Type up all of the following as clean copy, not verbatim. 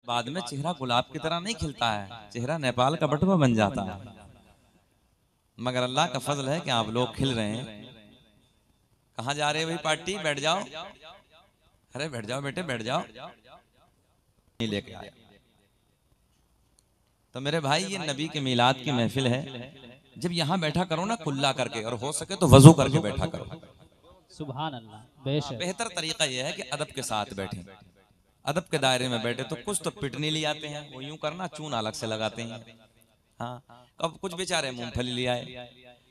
बाद में चेहरा गुलाब की तरह नहीं खिलता है, चेहरा नेपाल का बटुआ बन जाता है। मगर अल्लाह का फजल है कि आप लोग खिल रहे हैं। कहाँ जा रहे हैं भाई? पार्टी, बैठ जाओ। अरे बैठ जाओ बेटे, बैठ जाओ। नहीं लेके आया। तो मेरे भाई, ये नबी के मिलाद की महफिल है। जब यहाँ बैठा करो ना कुल्ला करके, और हो सके तो वजू करके बैठा करो। सुभान अल्लाह। बेशक बेहतर तरीका यह है कि अदब के साथ बैठे। अदब के दायरे में बैठे तो कुछ तो पिटनी ले आते हैं, वो यूं करना, चून अलग से लगाते हैं। हाँ, अब कुछ बेचारे मूंगफली ले आए।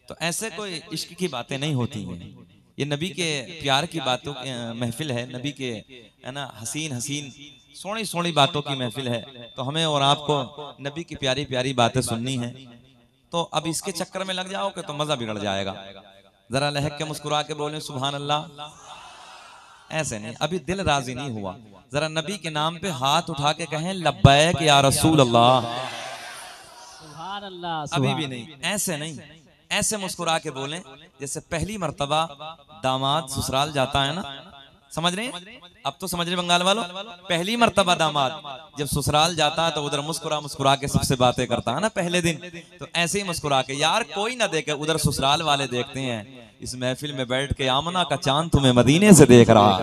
तो ऐसे कोई इश्क की बातें नहीं होती हैं। ये नबी के प्यार की बातों की महफिल है, नबी के है ना हसीन हसीन सोनी सोनी बातों की महफिल है। तो हमें और आपको नबी की प्यारी प्यारी बातें सुननी है। तो अब इसके चक्कर में लग जाओगे तो मजा बिगड़ जाएगा। जरा लहक के मुस्कुरा के बोले सुभान अल्लाह। ऐसे नहीं, अभी दिल राजी नहीं हुआ। जरा नबी के नाम पे हाथ उठा के कहें लब्बैक या रसूल अल्लाह। सुभान अल्लाह। अभी भी नहीं, ऐसे नहीं, ऐसे मुस्कुरा के बोलें जैसे पहली मर्तबा दामाद ससुराल जाता है ना। समझ रहे हैं? अब तो समझ रहे बंगाल वालों। पहली मर्तबा दामाद जब ससुराल जाता है तो उधर मुस्कुरा मुस्कुरा के सबसे बातें करता है ना पहले दिन। तो ऐसे ही मुस्कुरा के, यार कोई ना देखे, उधर ससुराल वाले देखते हैं इस महफिल में बैठ के आमना का चांद तुम्हें मदीने से देख रहा है।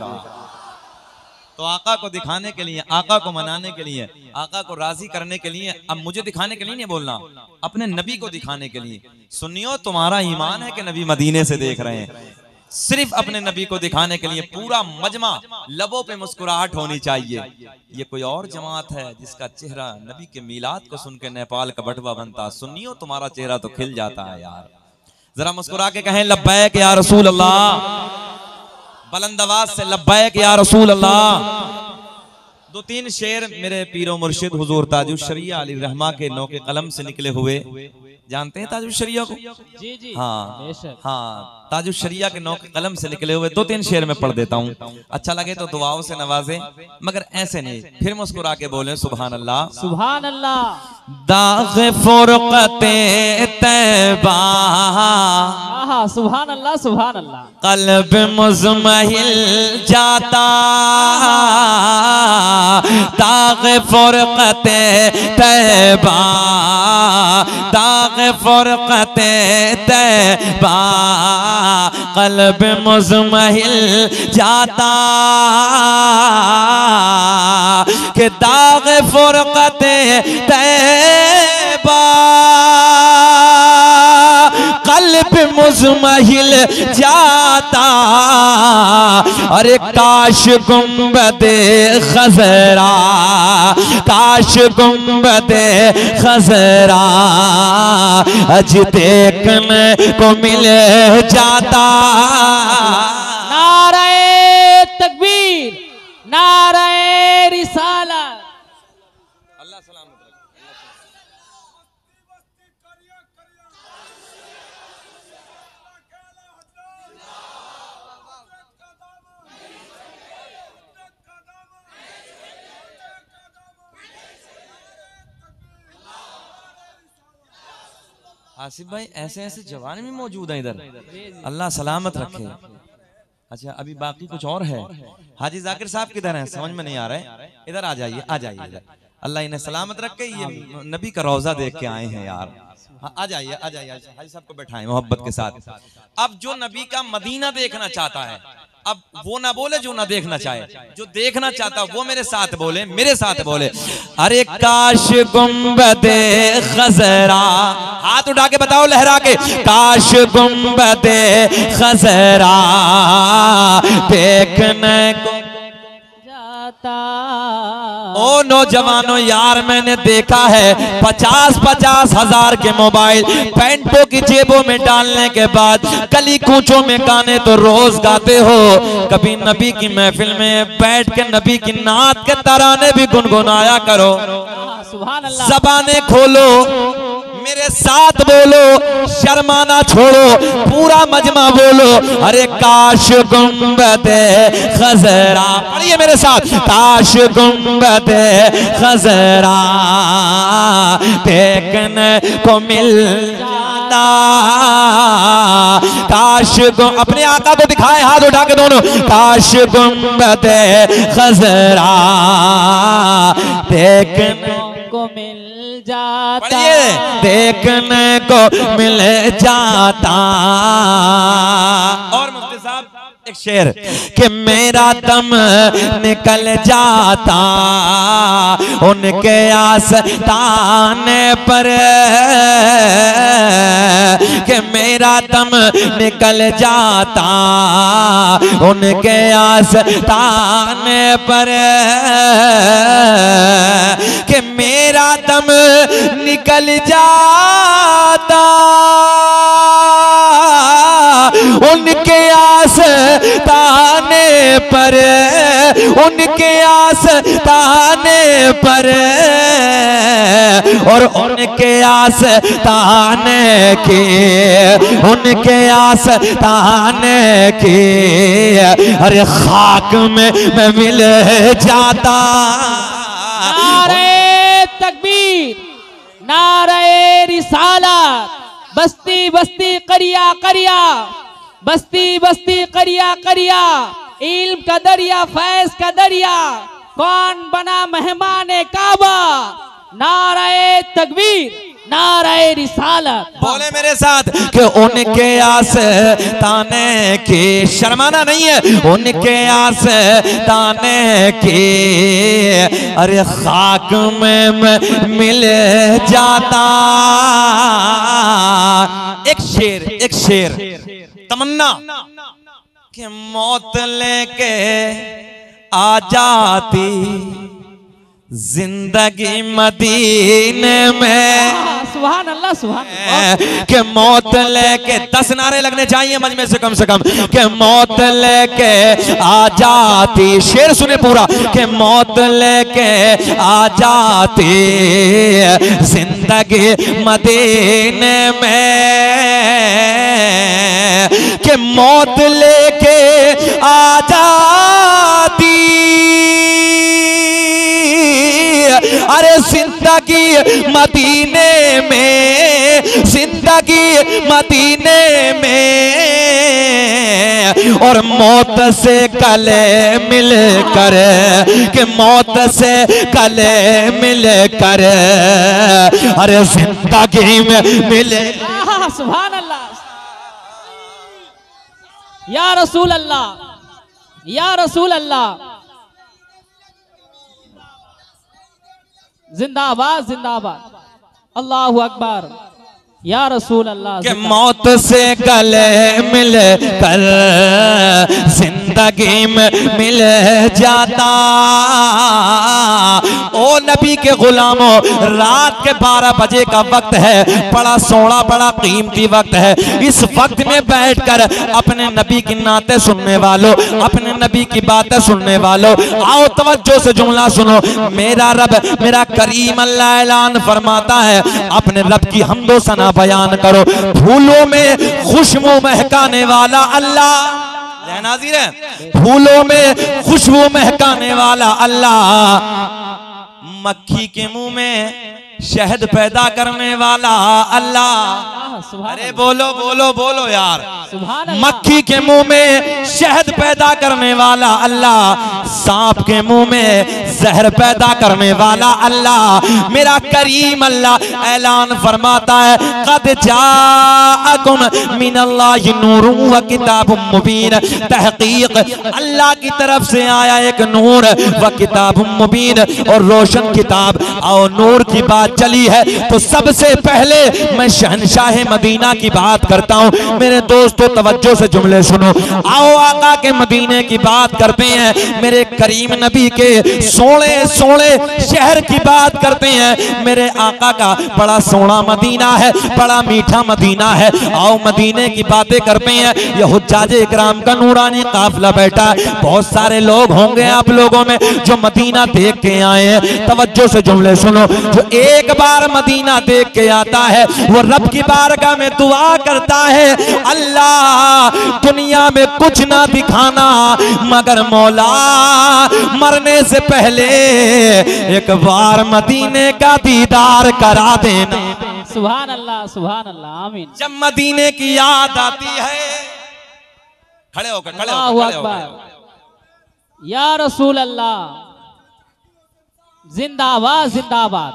तो आका को दिखाने के लिए, आका को मनाने के लिए, आका को राजी करने के लिए, अब मुझे दिखाने के लिए नहीं बोलना, अपने नबी को दिखाने के लिए। सुनियो, तुम्हारा ईमान है कि नबी मदीने से देख रहे हैं। सिर्फ अपने नबी को दिखाने के लिए पूरा मजमा, लबों पे मुस्कुराहट होनी चाहिए। ये कोई और जमात है जिसका चेहरा नबी के मिलाद को सुन के नेपाल का बटवा बनता। सुनियो, तुम्हारा चेहरा तो खिल जाता है यार। जरा मुस्कुरा के कहें लब्बैक या रसूल अल्लाह। बुलंद आवाज से लब्बैक या रसूल अल्लाह। दो तीन शेर मेरे पीरो मुर्शिद हुजूर ताजुश शरिया अली रहमा के नौ के कलम से निकले हुए। जानते हैं ताजुश शरिया को? जी जी। हाँ हाँ, ताजुश शरिया के नौ के कलम से निकले हुए दो तीन शेर में पढ़ देता हूँ। अच्छा लगे तो दुआओं से नवाजे, मगर ऐसे नहीं। फिर मुस्कुरा के बोले सुभान अल्लाह। सुभान अल्लाह। दाग फुरक़ते तैबा, सुभान अल्लाह। सुभान अल्लाह। कल्ब मुज़महिल जाता, दाग फुरक़ते तैबा, दाग फुरक़ते तैबा, कल्ब मुज़महिल जाता, के दाग फुरक़ते तैबा, कल्ब मुज़महिल जाता। अरे काश गुंबदे खज़रा, काश गुंबदे खज़रा अज देखने को मिल जाता। नारे तकबीर, नारे रिसालत। अल्लाह सलामत रखे। आसिफ भाई, ऐसे ऐसे जवान भी मौजूद हैं इधर, अल्लाह सलामत रखे। अच्छा, अभी बाकी कुछ और है। हाजी जाकिर साहब किधर हैं? समझ में नहीं आ रहा है। इधर आ जाइए, आ जाइए इधर। अल्लाह इन्हें सलामत रखे। ये नबी का रोजा देख के आए हैं यार। हाँ, आ जाइए, आ जाइए। हाजी साहब को बैठाएं मोहब्बत के साथ। अब जो नबी का मदीना देखना चाहता है, अब वो ना बोले जो ना देखना चाहे, जो देखना चाहता वो मेरे साथ बोले, मेरे साथ बोले। अरे काश गुंबदे खज़रा, हाथ उठा के बताओ लहरा के, काश गुंबदे खज़रा देखने को जाता। ओ नौजवानों यार, मैंने देखा है 50-50 हजार के मोबाइल पैंटों की जेबों में डालने के बाद गली कूचों में गाने तो रोज गाते हो। कभी नबी की महफिल में बैठ के नबी की नात के तराने भी गुनगुनाया करो। सुभान अल्लाह। ज़बानें खोलो, मेरे साथ बोलो, शर्माना छोड़ो, पूरा मजमा बोलो। अरे काश गुंबदे खज़रा, पढ़िए मेरे साथ, काश गुंबदे खज़रा देखने को मिल जाता। काश अपने आका को दिखाए, हाथ उठा के दोनों, काश गुंबदे खजरा देखने को मिल जाता, देखने को मिल जाता। और मुफ्ती साहब एक शेर कि मेरा दम निकल जाता उनके आस्ताने पर, कि मेरा दम निकल जाता उनके आस्ताने पर, कि मेरा दम निकल जाता उनके आस्ताने पर, उनके आस्ताने पर, और उनके आस्ताने की, उनके आस्ताने की अरे खाक में मैं मिल जाता। नारे तकबीर, नारे रिसालत, बस्ती बस्ती करिया करिया, बस्ती बस्ती करिया करिया, इल्म का दरिया फैज का दरिया, कौन बना मेहमान काबा। नारे तकबीर, नारे रिसालत। बोले मेरे साथ कि उनके आस्ताने की, शर्माना नहीं है, उनके आस्ताने की अरे खाक में मैं मिल जाता। एक शेर तमन्ना कि मौत लेके आ जाती जिंदगी मदीने में, सुभान अल्लाह सुभान अल्लाह, के मौत लेके 10 नारे लगने चाहिए मजमे से कम, के मौत लेके आ जाती, शेर सुने पूरा, के मौत लेके आ जाती जिंदगी मदीने में, के मौत लेके आ जाती अरे जिंदगी मदीने में, जिंदगी मदीने में, और मौत से गले मिलकर, कि मौत से गले मिलकर अरे जिंदगी में मिले। सुभान अल्लाह, या रसूल अल्लाह, या रसूल अल्लाह, जिंदाबाद जिंदाबाद, अल्लाहु अकबर, या रसूल अल्लाह। के मौत से गले मिल कर जिंदगी में मिल जाता। ओ नबी के गुलामों, रात के 12 बजे का वक्त है, बड़ा सोना बड़ा कीमती वक्त है। इस वक्त में बैठकर अपने नबी की नाते सुनने वालों, अपने नबी की बातें सुनने वालों, आओ तवज्जो से जुमला सुनो। मेरा रब, मेरा करीम अल्लाह ऐलान फरमाता है, अपने रब की हम्दो सना बयान करो। फूलों में खुशबू महकाने वाला अल्लाह, नाज़िर है, फूलों में खुशबू महकाने वाला अल्लाह, मक्खी के मुंह में शहद पैदा करने वाला अल्लाह। अरे बोलो बोलो बोलो यार, मक्खी के मुंह में शहद पैदा करने वाला अल्लाह, सांप के मुंह में जहर पैदा करने वाला अल्लाह। मेरा करीम अल्लाह ऐलान फरमाता है, कद जाअकुम मिनल्लाहि नूरुन व किताबुम मुबीन, तहकीक अल्लाह की तरफ से आया एक नूर व किताबुम मुबीन, और रोशन किताब। और नूर की बात चली है तो सबसे पहले मैं शहनशाह मदीना की बात करता हूं। मेरे दोस्तों तवज्जो से जुमले सुनो, आओ आका के मदीने की बात करते हैं, मेरे करीम नबी के सोने सोने शहर की बात करते हैं। मेरे आका का बड़ा सोना मदीना है, बड़ा मीठा मदीना है। आओ मदीने की बातें करते हैं। यह हुज्जाजे इकराम का नूरानी काफिला बैठा है, बहुत सारे लोग होंगे आप लोगों में जो मदीना देख के आए हैं। तवज्जो से जुमले सुनो, जो एक बार मदीना देख के आता है वो रब की बारगाह में दुआ करता है, अल्लाह दुनिया में कुछ ना दिखाना मगर मौला मरने से पहले एक बार मदीने का दीदार करा देना। सुभान अल्लाह आमीन। जब मदीने की याद आती है, खड़े होकर अल्लाहु अकबर, या रसूल अल्लाह, जिंदाबाद जिंदाबाद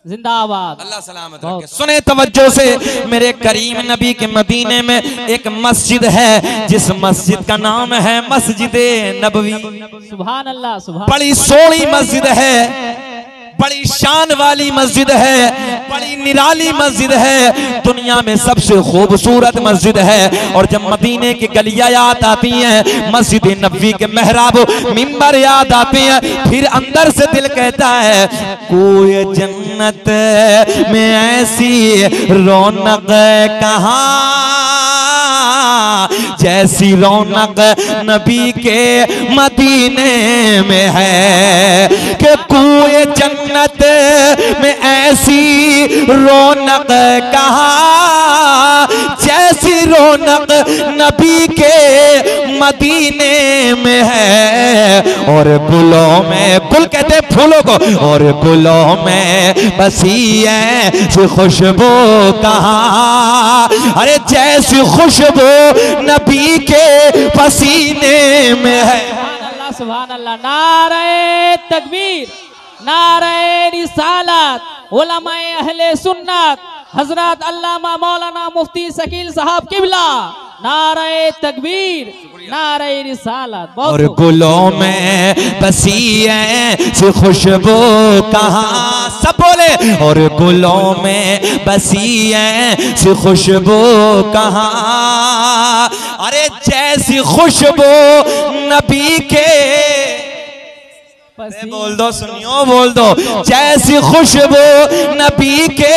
जिंदाबाद। अल्लाह सलामत रखे। सुने तवज्जो से, मेरे करीम नबी के मदीने में एक मस्जिद है जिस मस्जिद का नाम है मस्जिद नबवी। सुभान अल्लाह सुभान। बड़ी सोहनी मस्जिद है, बड़ी शान वाली मस्जिद है, बड़ी निराली मस्जिद है, दुनिया में सबसे खूबसूरत मस्जिद है। और जब मदीने की गलियां याद आती हैं, मस्जिद नबवी के मेहराब मिंबर याद आते हैं, फिर अंदर से दिल कहता है कोई जन्नत में ऐसी रौनक कहाँ जैसी रौनक नबी के मदीने में है, कि कोई जन्नत में ऐसी रौनक कहाँ जैसी रौनक नबी के मदीने में है। और गुलों में, गुल कहते फूलों को, और गुलों में बसी ऐसी खुशबू कहाँ, अरे जैसी खुशबू नबी के पसीने में है। सुभान अल्लाह। नारे तकबीर, नारे रिसालत, उलमाए अहले सुन्नत हजरत अल्लामा मौलाना मुफ्ती शकील साहब किबला, नारे तकबीर, नारे रिसालत। और गुलों में बसी ऐसी खुशबू कहाँ, सब बोले, और गुलों में बसी ऐसी खुशबू कहाँ, अरे जैसी खुशबू नबी के, बोल दो सुनियो, बोल दो, जैसी खुशबू नबी के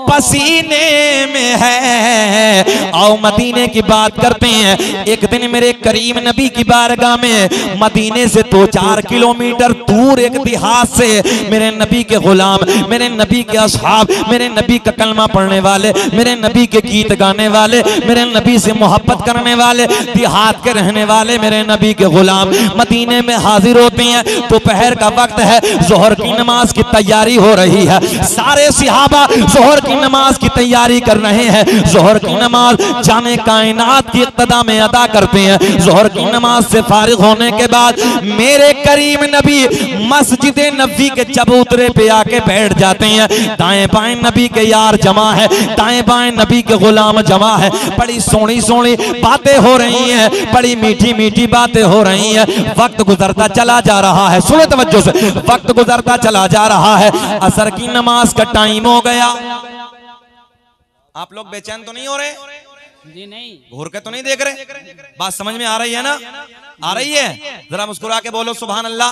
पसीने में है। आओ मदीने की बात करते हैं। एक दिन मेरे करीम नबी की बारगाह में मदीने से 2-4 किलोमीटर दूर एक देहात से मेरे नबी के गुलाम, मेरे नबी के असहाब, मेरे नबी का कलमा पढ़ने वाले, मेरे नबी के गीत गाने वाले, मेरे नबी से मोहब्बत करने वाले, देहात के रहने वाले मेरे नबी के गुलाम मदीने में हाजिर होते हैं। दोपहर का वक्त है, जोहर की नमाज की तैयारी हो रही है। सारे सहाबा जोहर की नमाज की तैयारी कर रहे हैं। जोहर की नमाज जाने कायनात की इक्तदा में अदा करते हैं। जोहर की नमाज से फारिग होने के बाद मेरे करीम नबी मस्जिद नबवी के चबूतरे पे आके बैठ जाते हैं। दाएं बाएं नबी के यार जमा है, दाएं बाएं नबी के गुलाम जमा है। बड़ी सोहनी सोहनी बातें हो रही हैं, बड़ी मीठी मीठी बातें हो रही हैं। वक्त गुजरता चला जा रहा है, सुनो तवज्जो से, वक्त गुजरता चला जा रहा है। असर की नमाज का टाइम हो गया। आप लोग बेचैन तो नहीं हो रहे? जी नहीं। घूर के तो नहीं देख रहे? बात समझ में आ रही है ना? आ रही है? जरा मुस्कुरा के बोलो सुभान अल्लाह।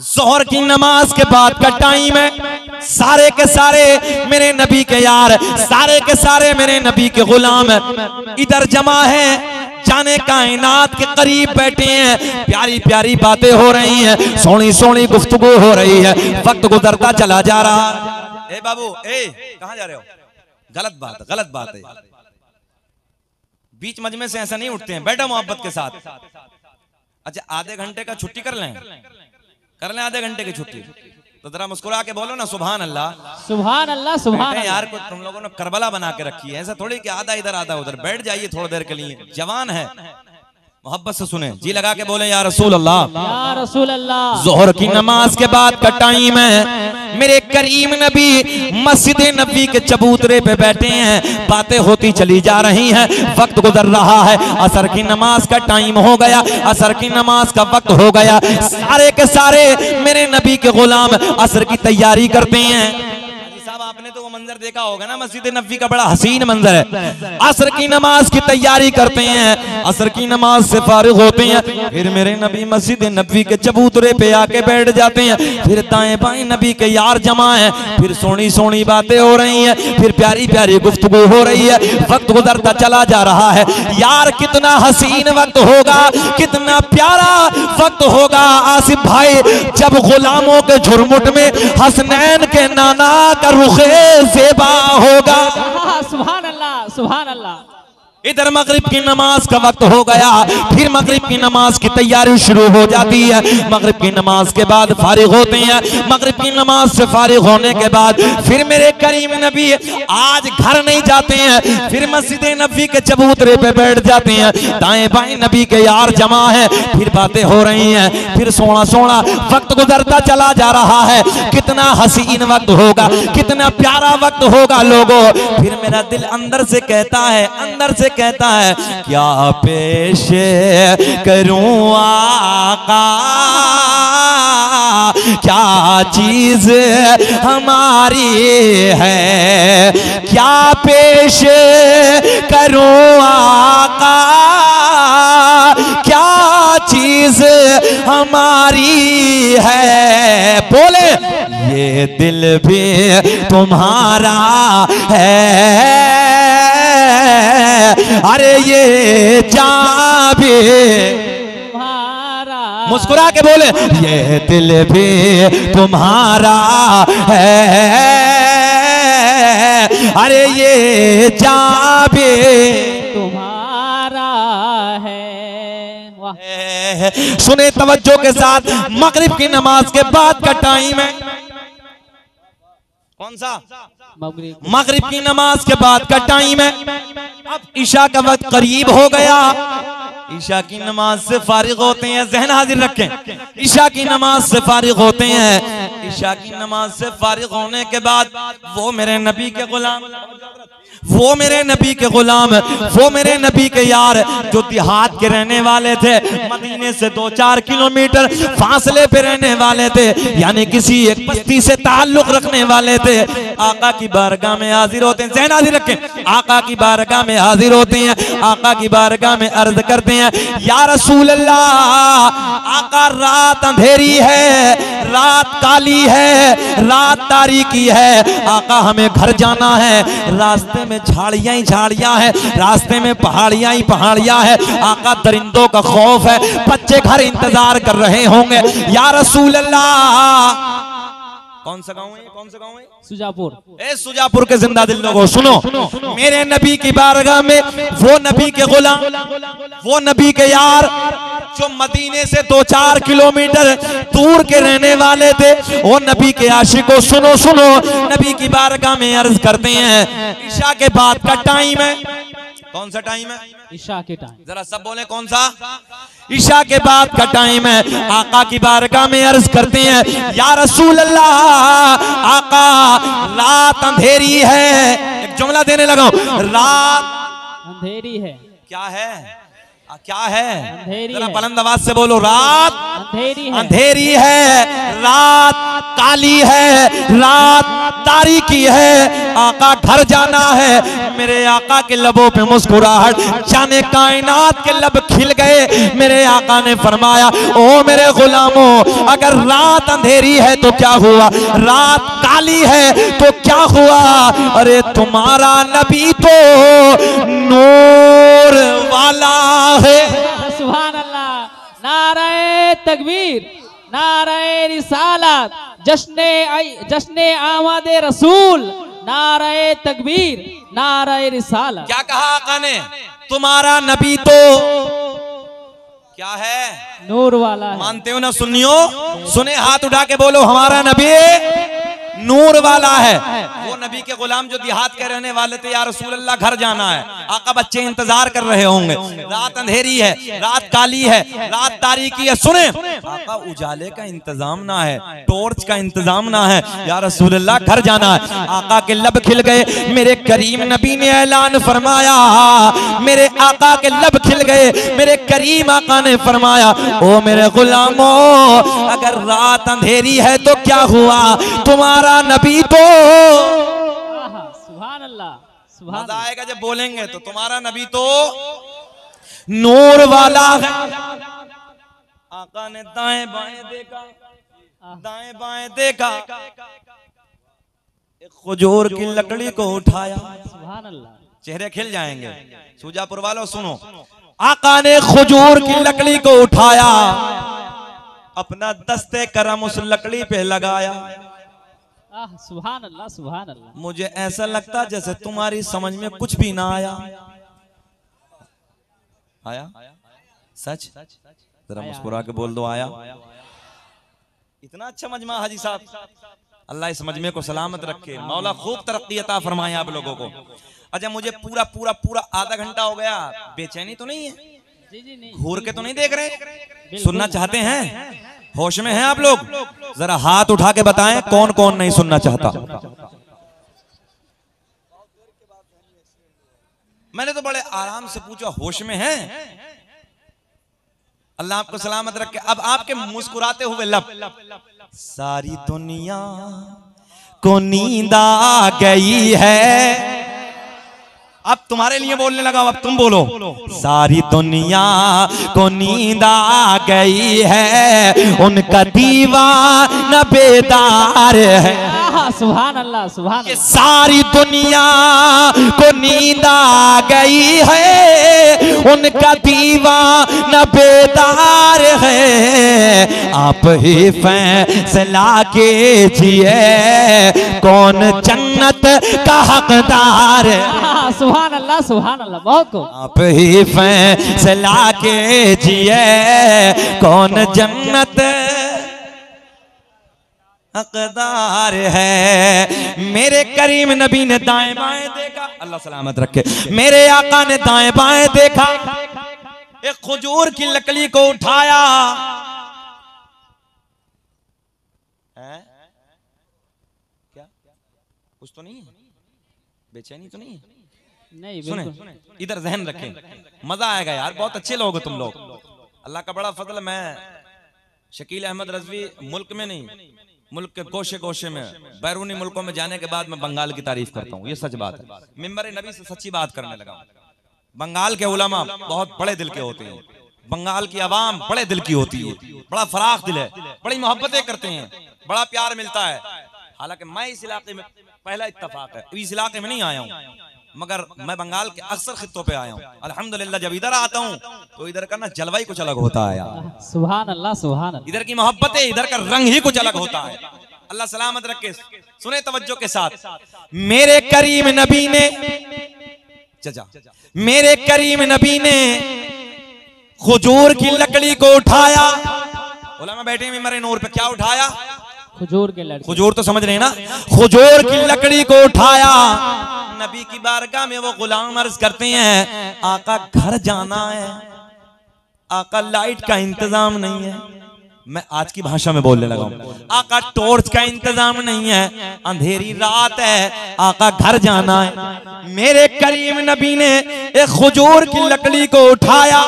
जोहर की नमाज के बाद का टाइम है। सारे के सारे मेरे नबी के यार, सारे के सारे मेरे नबी के गुलाम इधर जमा है, जाने कायनात के करीब बैठे हैं। प्यारी प्यारी बातें हो रही हैं, सोहनी सोहनी गुफ्तगू हो रही है। वक्त गुजरता चला जा रहा। ए बाबू, ए कहां जा रहे हो? गलत बात है। बीच मजमे से ऐसा नहीं उठते हैं, बैठो मोहब्बत के साथ। अच्छा आधे घंटे का छुट्टी कर लें आधे घंटे की छुट्टी। तो जरा मुस्कुरा के बोलो ना सुभान अल्लाह। सुभान अल्लाह सुभान अल्लाह। यार को तुम लोगों ने करबला बना के रखी है, ऐसा थोड़ी कि आधा इधर आधा उधर। बैठ जाइए थोड़ी देर के लिए, जवान है, मोहब्बत से सुने, जी लगा के बोले या रसूल अल्लाह, या रसूल अल्लाह। जोहर की नमाज के बाद का टाइम है। मेरे करीम नबी मस्जिद नबी के चबूतरे पे बैठे हैं, बातें होती चली जा रही हैं। वक्त गुजर रहा है, असर की नमाज का टाइम हो गया, असर की नमाज का वक्त हो गया। सारे के सारे मेरे नबी के गुलाम असर की तैयारी करते हैं। आपने तो वो मंजर देखा होगा ना, मस्जिद नबवी का बड़ा हसीन मंजर है। असर की नमाज की तैयारी करते हैं, असर की नमाज से फारिग होते हैं, फिर मेरे नबी मस्जिद नबवी के चबूतरे पे आके बैठ जाते हैं। फिर दाएं बाएं नबी के यार जमा है, फिर सोहनी सोहनी बातें हो रही हैं, फिर प्यारी प्यारी गुफ्तगू हो रही है। वक्त गुजरता चला जा रहा है। यार कितना हसीन वक्त होगा, कितना प्यारा वक्त होगा आसिफ भाई, जब गुलामों के झुरमुट में हसनैन के नाना का रुखे ज़ेबा होगा। सुभान अल्लाह सुभान अल्लाह। इधर मगरिब की नमाज का वक्त हो गया, फिर मगरिब की नमाज की तैयारी शुरू हो जाती है। मगरिब की नमाज के बाद फारिग होते हैं। मगरिब की नमाज से फारिग होने के बाद फिर मेरे करीम नबी आज घर नहीं जाते हैं, फिर मस्जिद नबी के चबूतरे पे बैठ जाते हैं। दाएं बाएं नबी के यार जमा है, फिर बातें हो रही हैं, फिर सोना सोना वक्त गुजरता चला जा रहा है। कितना हसीन वक्त होगा, कितना प्यारा वक्त होगा लोगों। फिर मेरा दिल अंदर से कहता है, अंदर से कहता है, क्या पेश करूं आका, क्या चीज हमारी है, क्या पेश करूं आका, क्या चीज हमारी है। बोले ये दिल भी तुम्हारा है, अरे ये जान भी तुम्हारा। मुस्कुरा के बोले ये दिल भी तुम्हारा है, अरे ये जान भी तुम्हारा है। वाह। सुने तवज्जो के साथ, मगरिब की नमाज के बाद का टाइम है कौन सा? मगरिब की नमाज के बाद का टाइम है। अब ईशा का वक्त करीब हो गया, ईशा की नमाज से फारिग होते हैं। ज़हन हाजिर रखें, ईशा की नमाज से फारिग होते हैं। ईशा की नमाज से फारिग होने के बाद वो मेरे नबी के गुलाम, वो मेरे नबी के गुलाम, वो मेरे नबी के यार जो देहात के रहने वाले थे, मदीने से 2-4 किलोमीटर फासले पे रहने वाले थे, यानी किसी एक बस्ती से ताल्लुक रखने वाले थे, आका की बारगाह में हाजिर होते हैं। ज़हन हाजिर रखें, आका की बारगाह में हाजिर होते हैं। आका की बारगाह में अर्ज करते हैं, या रसूल अल्लाह, आका रात अंधेरी है, रात काली है, रात तारीकी है, आका हमें घर जाना है, रास्ते में झाड़ियां ही झाड़ियां है, रास्ते में पहाड़ियां ही पहाड़ियां है, आका दरिंदों का खौफ है, बच्चे घर इंतजार कर रहे होंगे। या रसूल अल्लाह, कौन सा गांव है, कौन सा गांव है? सुजापुर। ए सुजापुर के जिंदा दिल लोगों सुनो, मेरे नबी की बारगाह में वो नबी के गुलाम, वो नबी के यार जो मदीने से 2-4 किलोमीटर दूर के रहने वाले थे, वो नबी के आशिकों सुनो सुनो, नबी की बारगाह में अर्ज करते हैं, ईशा के बाद का टाइम है। कौन सा टाइम है? ईशा के टाइम। जरा सब बोले कौन सा? ईशा के बाद का टाइम है। आका की बारगाह में अर्ज करते हैं, या रसूल अल्लाह, आका रात अंधेरी है। एक जुमला देने लगा, रात अंधेरी है। क्या है? क्या है? अंधेरी जरा है। बुलंद आवाज से बोलो, रात अंधेरी है। अंधेरी है, रात काली है, रात तारीकी है, आका घर जाना है। मेरे आका के लबों पे मुस्कुराहट, जाने कायनात के लब खिल गए। मेरे आका ने फरमाया, ओ मेरे गुलामों, अगर रात अंधेरी है तो क्या हुआ, रात काली है तो क्या हुआ, अरे तुम्हारा नबी तो नूर वाला है। सुभान अल्लाह, नारे तकबीर, नारे रिसालत, जश्ने आमद रसूल, नारे तकबीर, नारे रिसालत। क्या कहा आका ने? तुम्हारा नबी तो क्या है? नूर वाला है। मानते हो ना सुनियो? सुने, हाथ उठा के बोलो, हमारा नबी नूर वाला है। वो नबी के गुलाम जो देहात के रहने वाले थे, या रसूल अल्लाह घर जाना है, आका बच्चे इंतजार कर रहे होंगे, रात अंधेरी है, रात काली है, रात तारीकी है। सुने, आका उजाले का इंतजाम ना है, टॉर्च का इंतजाम ना है, या रसूल अल्लाह घर जाना है। आका के लब खिल गए। मेरे करीम नबी ने ऐलान फरमाया, मेरे आका के लब खिल गए। मेरे करीम आका ने फरमाया, ओ मेरे गुलामों, अगर रात अंधेरी है तो क्या हुआ, तुम्हारा नबी तो, सुभान अल्लाह, सुभान मजा आएगा जब बोलेंगे तो, तुम्हारा नबी तो नूर वाला है। आका ने दाएं बाएं देखा, दाएं बाएं देखा, एक खजूर की लकड़ी को उठाया। सुभान अल्लाह। चेहरे खिल जाएंगे। सुजापुर वालों सुनो, आका ने खजूर की लकड़ी को उठाया, अपना दस्ते करम उस लकड़ी पे लगाया। सुभान अल्लाह, सुभान अल्लाह। मुझे ऐसा लगता जैसे तुम्हारी समझ में कुछ भी ना आया। आया सच? जरा मुस्कुरा के बोल दो आया। इतना अच्छा मजमा हाजी साहब, अल्लाह इस मजमे को सलामत रखे, मौला खूब तरक्की अता फरमाए आप लोगों को। अच्छा मुझे पूरा पूरा पूरा आधा घंटा हो गया, बेचैनी तो नहीं है? जी जी नहीं, घूर के तो नहीं देख रहे? सुनना चाहते हैं? होश में हैं आप लोग? जरा हाथ उठा के बताएं कौन कौन नहीं सुनना चाहता। मैंने तो बड़े आराम से पूछा, होश में हैं? अल्लाह आपको सलामत रखे। अब आपके मुस्कुराते हुए लब, सारी दुनिया को नींद आ गई है। अब तुम्हारे लिए बोलने लगा, अब तुम बोलो। सारी दुनिया को नींद आ गई है, उनका दीवाना बेदार है। सुभान अल्लाह सुभान अल्लाह। सारी दुनिया को नींद आ गई है, उनका दीवाना बेदार है। आप ही फैसला कीजिए कौन जन्नत का हकदार है। सुभान अल्लाह बहुत को। आप ही फैसला कीजिए कौन जन्नत हकदार है। मेरे करीम नबी ने दाएं बाएं देखा, अल्लाह सलामत रखे, मेरे आका ने दाएं बाएं देखा, एक खजूर की लकड़ी को उठाया। है? क्या कुछ तो नहीं है? बेचैनी तो नहीं है? नहीं सुने, इधर ध्यान रखें, मजा आएगा यार, बहुत अच्छे लोग हो तुम लोग। अल्लाह का बड़ा फजल। मैं शकील अहमद रजवी मुल्क में नहीं, मुल्क के गोशे गोशे में, बैरूनी मुल्कों में जाने के बाद मैं बंगाल की तारीफ करता हूँ, ये सच बात है। मिंबर नबी से सच्ची बात करने लगा। बंगाल के उलमा बहुत बड़े दिल के होते हैं, बंगाल की आवाम बड़े दिल की होती है, बड़ा फराख दिल है, बड़ी मोहब्बतें करते हैं, बड़ा प्यार मिलता है। हालांकि मैं इस इलाके में पहला इत्तफाक है, इस इलाके में नहीं आया हूँ, मगर मैं बंगाल के अक्सर खित्तों पे आया हूँ। अल्हम्दुलिल्लाह जब इधर आता हूँ तो इधर का ना जलवा ही कुछ अलग होता है यार। सुभान अल्लाह सुभान अल्लाह। इधर की मोहब्बतें, इधर का रंग ही कुछ अलग होता है। अल्लाह सलामत रखे। सुने तवज्जो के साथ, मेरे करीम नबी ने, चाचा मेरे करीम नबी ने खजूर की लकड़ी को उठाया। उलमा बैठे मिंबर नूर पे, क्या उठाया? खजूर के लकड़ी। खजूर तो समझ रहे हैं ना? खजूर की लकड़ी को उठाया। नबी की बारगाह में वो गुलाम अर्ज करते हैं, आका घर जाना है, आका लाइट का इंतजाम नहीं है। मैं आज की भाषा में बोलने लगा हूं, आका टॉर्च का इंतजाम नहीं है, अंधेरी रात है, आका घर जाना है। मेरे करीम नबी ने एक खजूर की लकड़ी को उठाया,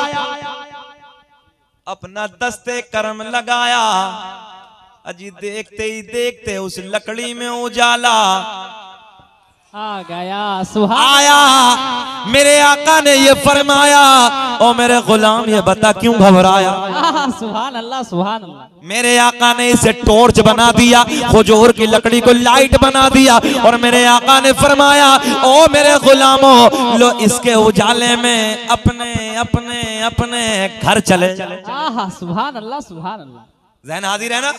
अपना दस्ते करम लगाया। अजी देखते ही देखते उस लकड़ी में उजाला आ गया। सुभान आया। मेरे आका ने ये फरमाया, ओ मेरे गुलाम ये बता क्यों घबराया? सुभान अल्लाह सुभान अल्लाह। मेरे आका ने इसे टॉर्च बना दिया, खजूर की लकड़ी को लाइट बना दिया, और मेरे आका ने फरमाया, ओ मेरे गुलामों लो इसके उजाले में अपने अपने अपने घर चले। सुभान अल्लाह सुभान अल्लाह। ज़हन हाजिर है ना?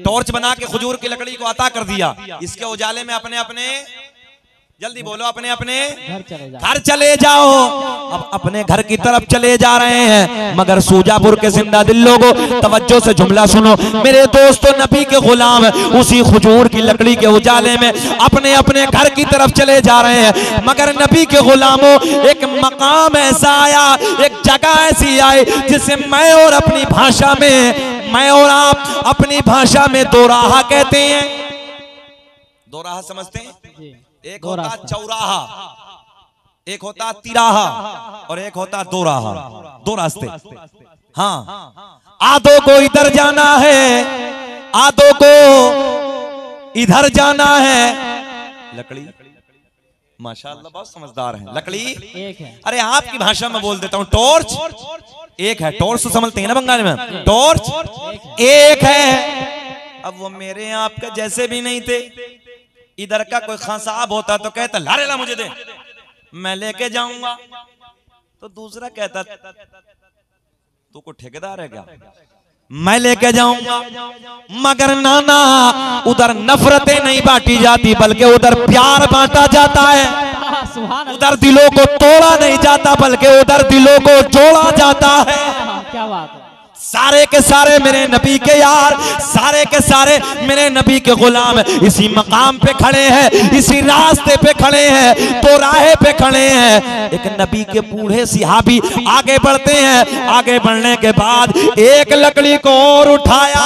टॉर्च बना के खजूर की लकड़ी को अता कर दिया, इसके उजाले में अपने अपने, जल्दी बोलो, अपने अपने घर चले जाओ। अब अपने घर की तरफ चले जा रहे हैं, मगर सूजापुर के जिंदा दिल लोगों तवज्जो से जुमला सुनो। मेरे दोस्तों, नबी के गुलाम उसी खजूर की लकड़ी के उजाले में अपने अपने घर की तरफ चले जा रहे हैं, मगर नबी के गुलामों एक मकाम ऐसा आया, एक जगह ऐसी आई जिसे मैं और अपनी भाषा में, मैं और आप अपनी भाषा में दोराहा कहते हैं। दोराहा समझते हैं? एक होता चौराहा, एक होता तिराहा, और एक होता दोराहा। दो रास्ते। हाँ, आधो को इधर जाना है, आधो को इधर जाना है। लकड़ी माशाअल्लाह बहुत समझदार है। लकड़ी एक है। अरे आपकी भाषा में बोल देता हूँ, टॉर्च एक है। टॉर्च तो समझते हैं ना बंगाली में? टॉर्च एक है। अब वो मेरे आपके जैसे भी नहीं थे। इधर का कोई खां साहब होता तो कहता लारे ला मुझे दे, मैं लेके जाऊंगा। तो दूसरा कहता तू को ठेकेदार है क्या, मैं लेके जाऊंगा। मगर नाना, उधर नफरतें नहीं बांटी जाती, बल्कि उधर प्यार बांटा जाता है। सुभान अल्लाह। उधर दिलों को तोड़ा नहीं जाता बल्कि उधर दिलों को जोड़ा जाता है। क्या बात है। सारे के सारे मेरे नबी के यार, सारे के सारे मेरे नबी के गुलाम इसी मकाम पे खड़े हैं, इसी रास्ते पे खड़े हैं, तो राहे पे खड़े हैं। एक नबी के बूढ़े सिहाबी आगे बढ़ते हैं, आगे बढ़ने के बाद एक लकड़ी को और उठाया।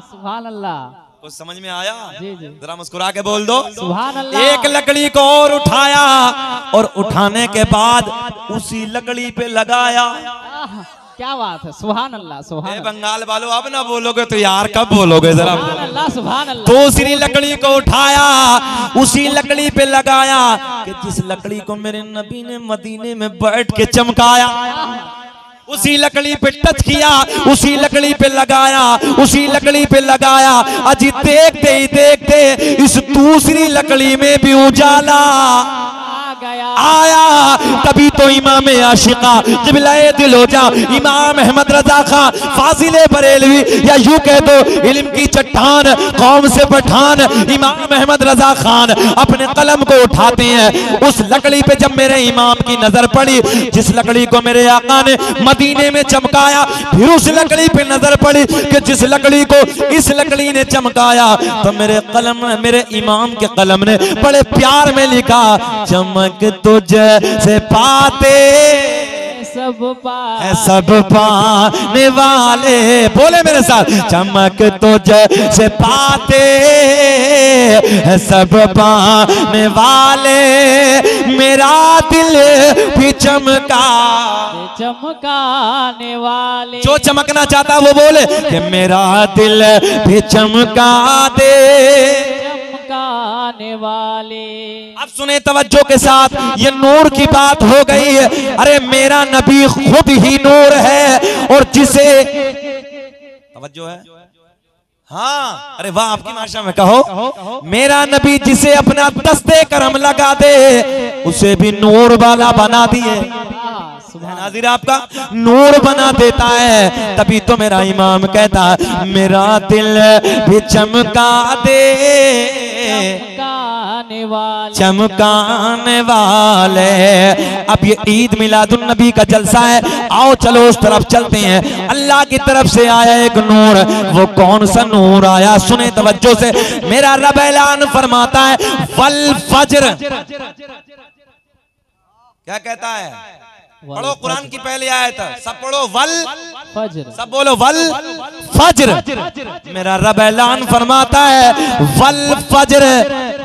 सुभान अल्लाह। कुछ समझ में आया? जी जी। जरा मुस्कुरा के बोल दो सुभान अल्लाह। एक लकड़ी को और उठाया और उठाने के बाद उसी लकड़ी पे लगाया। क्या बात है। सुभान अल्लाह। सुभान अल्लाह। बंगाल वालों अब ना बोलोगे तो यार कब बोलोगे जरा। सुभान अल्लाह। सुभान अल्लाह। दूसरी लकड़ी को उठाया, उसी लकड़ी पे लगाया कि जिस लकड़ी को मेरे नबी ने मदीने में बैठ के चमकाया, उसी लकड़ी पे टच किया, उसी लकड़ी पे लगाया, उसी लकड़ी पे लगाया। अजी देखते ही देखते इस दूसरी लकड़ी में भी उजाला आया। तभी तो इमाम आशिका क़िबला-ए दिल-ओ-जा इमाम अहमद रजा खां फाजिले बरेलवी, या यूं कह दो इल्म की चट्टान कौम से पठान, इमाम अहमद रजा खान अपने कलम को उठाते हैं। उस लकड़ी पे जब मेरे इमाम की नजर पड़ी, जिस लकड़ी को मेरे आका ने मदीने में चमकाया, फिर उस लकड़ी पे नजर पड़ी कि जिस लकड़ी को इस लकड़ी ने चमकाया, तो मेरे कलम, मेरे इमाम के कलम ने बड़े प्यार में लिखा, चमक तुझसे पाते सब पाने वाले। बोले मेरे साथ, चमक तुझसे पाते सब पाने वाले, मेरा दिल भी चमकाने वाले। जो चमकना चाहता वो बोले कि मेरा दिल भी चमका दे चमकाने वाले। अब सुने तवज्जो के साथ, ये नूर की बात हो गई है। अरे मेरा नबी खुद ही नूर है, और जिसे तवज्जो है, हाँ, अरे वाह, आपकी भाषा में कहो, मेरा नबी जिसे अपना दस्ते करम लगा दे उसे भी नूर वाला बना दिए। नाज़िर आपका नूर बना देता है। तभी तो मेरा इमाम कहता है, मेरा दिल भी चमका दे चमकाने वाले। अब ये ईद मिलादुन नबी का जलसा है, आओ चलो उस तरफ चलते हैं। अल्लाह की तरफ से आया एक नूर, वो कौन सा नूर आया? सुने तवज्जो से, मेरा रब ऐलान फरमाता है, वल फज्र। क्या कहता है? पढ़ो कुरान की पहली आयत, सब पढ़ो, वल फज्र, सब बोलो वल फज्र। मेरा रब ऐलान फरमाता है, वल फज्र,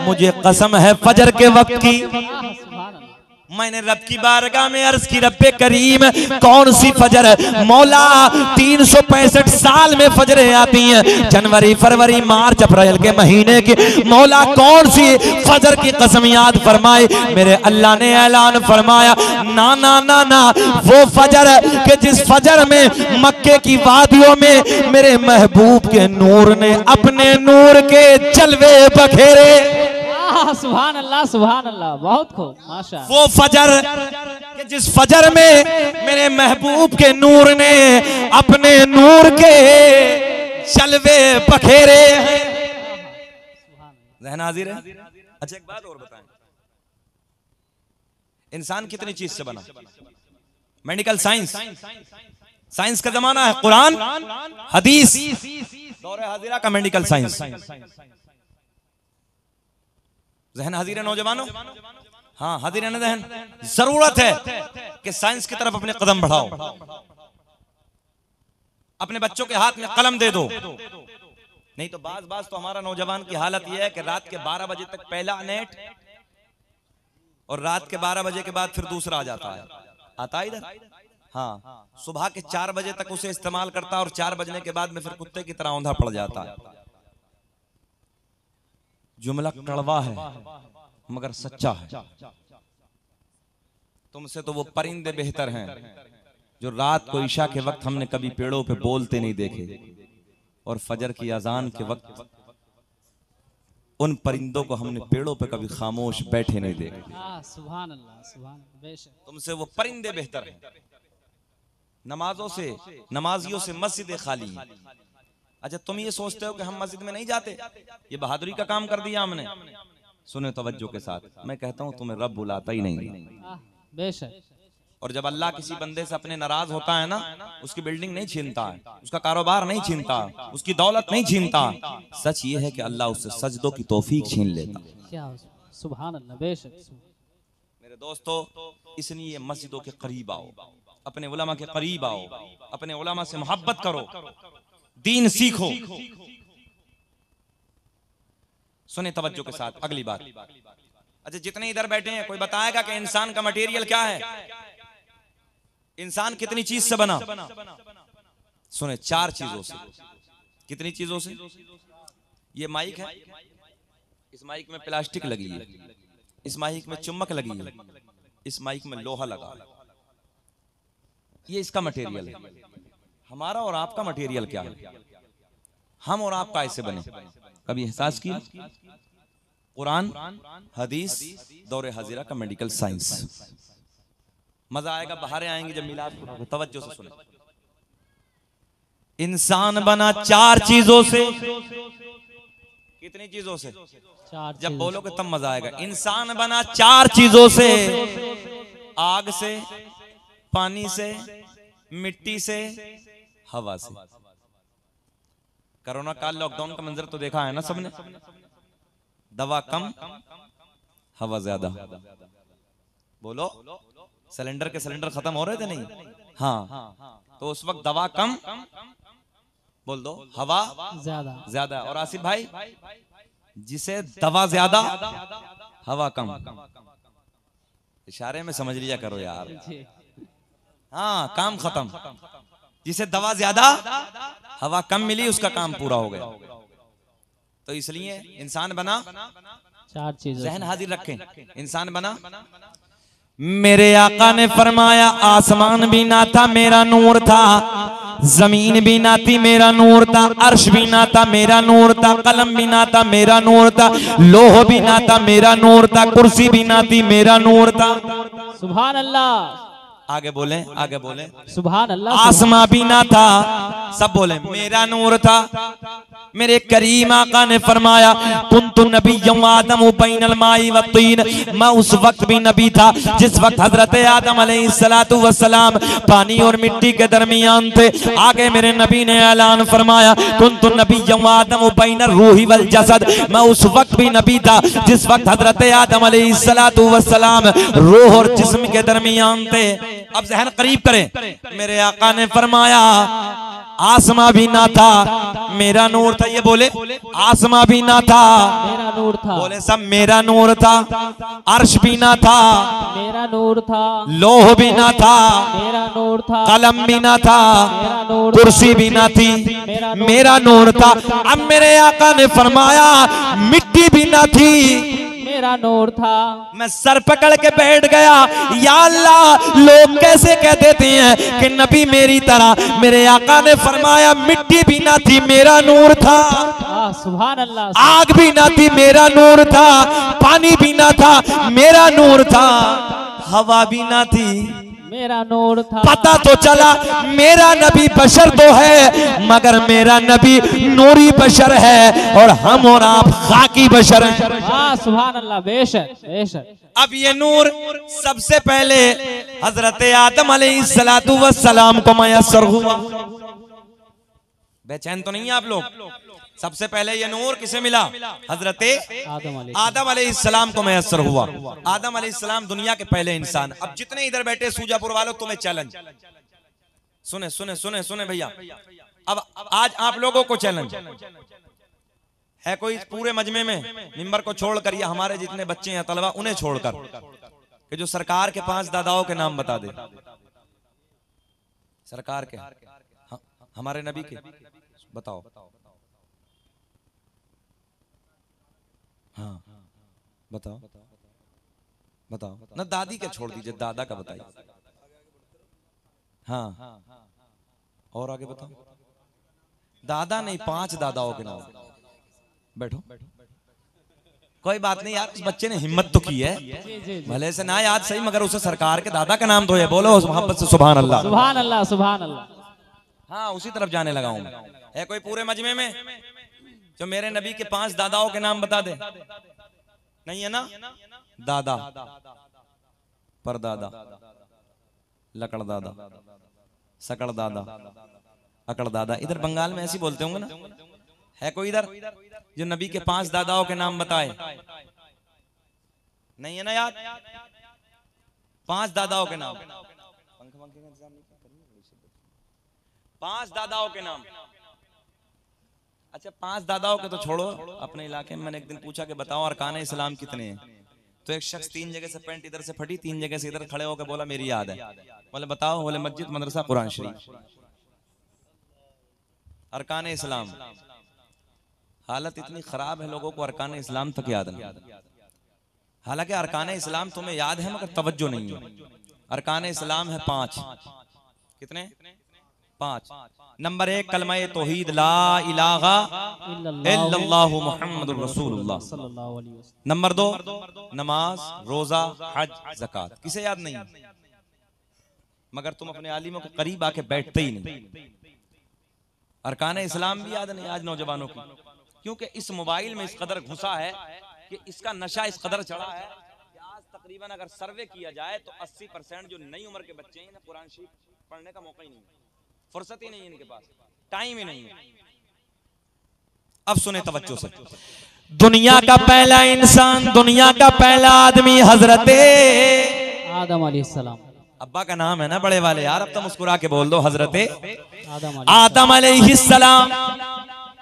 मुझे कसम है फजर के वक्त की। मैंने रब की बारगाह में अर्ज की, रब्बे करीम कौन सी फजर? मौला 365 साल में फजरें आती हैं, जनवरी फरवरी मार्च अप्रैल के महीने की। मौला कौन सी फजर की कसम याद फरमाई? मेरे अल्लाह ने ऐलान फरमाया, ना ना ना ना, वो फजर के जिस फजर में मक्के की वादियों में मेरे महबूब के नूर ने अपने नूर के जलवे बखेरे। सुभान अल्लाह। सुभान अल्लाह। बहुत खूब, माशा। वो फजर कि जिस फजर में मेरे महबूब के नूर ने अपने नूर के जलवे बखेरे हैं। ज़हन हाज़िर है? अच्छा, एक बात और बताएं, इंसान कितनी चीज से बना? मेडिकल साइंस, साइंस का जमाना है, कुरान हदीस, दौरे हाजिरा का मेडिकल साइंस। ज़हन हाजिर है नौजवानों? हाँ, हाजिर है ना ज़हन? जरूरत है कि साइंस की तरफ अपने कदम बढ़ाओ। अपने बच्चों के हाथ में कलम दे दो। नहीं तो बाज तो हमारा नौजवान की हालत यह है कि रात के 12 बजे तक पहला नेट, और रात के 12 बजे के बाद फिर दूसरा आ जाता है। आता है इधर? हाँ, सुबह के 4 बजे तक उसे इस्तेमाल करता है, और 4 बजने के बाद में फिर कुत्ते की तरह औंधा पड़ जाता है। जुमला कड़वा है मगर सच्चा है। तुमसे तो वो परिंदे बेहतर हैं जो रात को ईशा के वक्त हमने कभी पेड़ों पे बोलते नहीं देखे, और फजर की अजान के वक्त उन परिंदों को हमने पेड़ों पे कभी खामोश बैठे नहीं देखे। सुभान अल्लाह, सुभान अल्लाह। तुमसे वो परिंदे बेहतर हैं। नमाजों से, नमाजियों से मस्जिदें खाली हैं। अच्छा, तुम ये सोचते हो कि हम मस्जिद में नहीं जाते, ये बहादुरी का काम कर दिया हमने। सुने तवज्जो के साथ, मैं कहता हूं तुम्हें रब बुलाता ही नहीं। बेशक। और जब अल्लाह किसी बंदे से अपने नाराज होता है ना, उसकी बिल्डिंग नहीं छीनता है, उसका कारोबार नहीं छीनता, उसकी दौलत नहीं छीनता, सच ये है कि अल्लाह उससे सजदों की तौफीक छीन लेता। क्या सुभान अल्लाह। बेशक। मेरे दोस्तों, इसलिए मस्जिदों के करीब आओ, अपने उलमा के करीब आओ, अपने उलमा से मोहब्बत करो, दीन सीखो। सुने तवज्जो के साथ अगली बात। अच्छा, जितने इधर बैठे हैं कोई बताएगा कि इंसान का मटेरियल क्या है? इंसान कितनी चीज से बना? सुने, 4 चीजों से। कितनी चीजों से? ये माइक है, इस माइक में प्लास्टिक लगी है, इस माइक में चुम्बक लगी है, इस माइक में लोहा लगा, ये इसका मटेरियल है। हमारा और आपका मटेरियल क्या है? हम और आप कैसे बने? कभी एहसास किया? कुरान, हदीस, दौरे हजीरा का मेडिकल साइंस। मजा आएगा, बाहर आएंगे जब मिलाद सुनोगे। तवज्जो से सुने। इंसान बना 4 चीजों से। कितनी चीजों से? 4। जब बोलोगे तब मजा आएगा। इंसान बना 4 चीजों से, आग से, पानी से, मिट्टी से, हवा से। कोरोना काल लॉकडाउन का मंजर तो देखा है ना सबने। दवा कम, हवा ज्यादा। बोलो, सिलेंडर के सिलेंडर खत्म हो रहे थे नहीं? हाँ, तो उस वक्त दवा कम, बोल दो, हवा ज्यादा। ज्यादा। और आसिफ भाई, जिसे दवा ज्यादा, हवा कम। इशारे में समझ लिया करो यार। हाँ, काम खत्म। जिसे दवा ज्यादा, हवा कम मिली, उसका काम पूरा हो गया। तो इसलिए इंसान बना 4 चीजें। जहन हाजिर रखें, इंसान बना। मेरे आका ने फरमाया, आसमान भी ना था, मेरा नूर था, जमीन भी ना थी, मेरा नूर था, अर्श भी ना था, मेरा नूर था, कलम भी ना था, मेरा नूर था, लोह भी ना था, मेरा नूर था, कुर्सी भी ना थी, मेरा नूर था। सुभान अल्लाह। आगे बोले, आगे बोले। सुभान अल्लाह। आसमां भी ना था, सब बोले मेरा नूर था। मेरे करीम आका ने फरमाया, कुन्तु नबिय्यम आदम बैनल माई व तीन। मैं उस वक्त भी नबी था जिस वक्त हजरत आदम अलैहिस्सलातु वस्सलाम पानी और मिट्टी के दरमियान थे। आगे मेरे नबी ने ऐलान फरमाया, कुन्तु नबिय्यम आदम बैनर रूही वल जसद। मैं उस वक्त भी नबी था जिस वक्त हजरत आदम अलैहिस्सलातु वस्सलाम रूह और जिस्म के दरमियान थे। अब जहन करीब करें। मेरे आका ने फरमाया, आसमां भी ना था, मेरा नूर था। ये बोले, आसमां भी ना था, मेरा नूर था। बोले सब, मेरा नूर था। अर्श भी ना था, मेरा नूर था। लोह भी ना था, मेरा नूर था। कलम भी ना था, मेरा नूर। कुर्सी भी ना थी, मेरा नूर था। अब मेरे आका ने फरमाया, मिट्टी भी ना थी, मेरा नूर था। मैं सर पकड़ के बैठ गया, या अल्लाह, लोग कैसे कह देते हैं कि नबी मेरी तरह। मेरे आका ने फरमाया, मिट्टी भी ना थी, मेरा नूर था। सुभान अल्लाह। आग भी ना थी, मेरा नूर था। पानी भी ना था, मेरा नूर था। हवा भी ना थी, मेरा नूर था। पता तो चला मेरा नबी बशर तो है, मगर मेरा नबी नूरी बशर है, और हम और आप खाकी बशर हैं। सुभान अल्लाह। बेशक, बेशक। अब ये नूर सबसे पहले हजरत आदम अलैहिस्सलातु वस्सलाम को मयस्सर हुआ। बेचैन तो नहीं है आप लोग? सबसे पहले ये नूर किसे मिला? हजरत आदम अलैहिस्सलाम को मयस्सर हुआ। आदम अलैहिस्सलाम दुनिया के पहले इंसान। अब जितने इधर बैठे सूजापुर वालों, तुम्हें चैलेंज। सुने सुने सुने सुने भैया, अब आज आप लोगों को चैलेंज है। कोई पूरे मजमे में मिंबर को छोड़कर, या हमारे जितने बच्चे हैं तलबा, उन्हें छोड़कर, कि जो सरकार के 5 दादाओं के नाम बता दे। सरकार के, हमारे नबी के बताओ। हाँ, बताओ बताओ ना। दादी का छोड़ दीजिए, दादा का बताइए। हाँ, और आगे बताओ। दादा नहीं, 5 दादाओं के नाम। बैठो, कोई बात नहीं यार, उस बच्चे ने हिम्मत तो की है, भले से ना याद सही, मगर उसे सरकार के दादा का नाम तो है। बोलो उस मोहब्बत से सुभान अल्लाह। सुभान अल्लाह। सुभान अल्लाह। हाँ, उसी तरफ जाने लगा हूं। है कोई पूरे मजमे में जो मेरे नबी के 5 दादाओं के नाम बता दे? नहीं है ना? दादा, परदादा, लकड़ दादा, सकड़ दादा, अकड़ दादा। इधर बंगाल में ऐसे बोलते होंगे ना? है कोई इधर जो नबी के 5 दादाओं के नाम बताए? नहीं है ना याद? 5 दादाओं के नाम, 5 दादाओं के नाम। अच्छा 5 दादाओं के तो छोड़ो, अपने इलाके में मैंने एक दिन पूछा कि बताओ अरकान इस्लाम कितने हैं? तो एक शख्स 3 जगह से पैंट इधर से फटी, 3 जगह से इधर खड़े होकर बोला मेरी याद है। बोले बताओ, बोले मस्जिद, मदरसा, कुरान शरीफ। अरकान इस्लाम। हालत इतनी खराब है लोगों को अरकान इस्लाम तक याद नहीं। हालांकि अरकान इस्लाम तुम्हें याद है मगर तवज्जो नहीं है। अरकान इस्लाम है 5। कितने? 5। नंबर 1 कलमा तौहीद, ला इलाहा इल्लल्लाहु मुहम्मदुर रसूलुल्लाह। नंबर 2 नमाज, रोजा, हज, ज़कात। किसे याद नहीं? मगर तुम अपने आलिमों के करीब आके बैठते ही नहीं। अरकान इस्लाम भी याद नहीं आज नौजवानों को, क्योंकि इस मोबाइल में इस कदर घुसा है कि इसका नशा इस कदर चढ़ा है कि आज तकरीबन अगर सर्वे किया जाए तो 80% जो नई उम्र के बच्चे हैं ना, कुरान शरीफ पढ़ने का मौका ही नहीं है, फुर्सत ही नहीं है इनके पास, टाइम ही नहीं है। अब सुने तवज्जो से, दुनिया का पहला इंसान, दुनिया का पहला आदमी हजरत आदम अलैहिस्सलाम। अब्बा का नाम है ना बड़े वाले यार, अब तो मुस्कुरा के बोल दो, हजरत आदम अलैहिस्सलाम।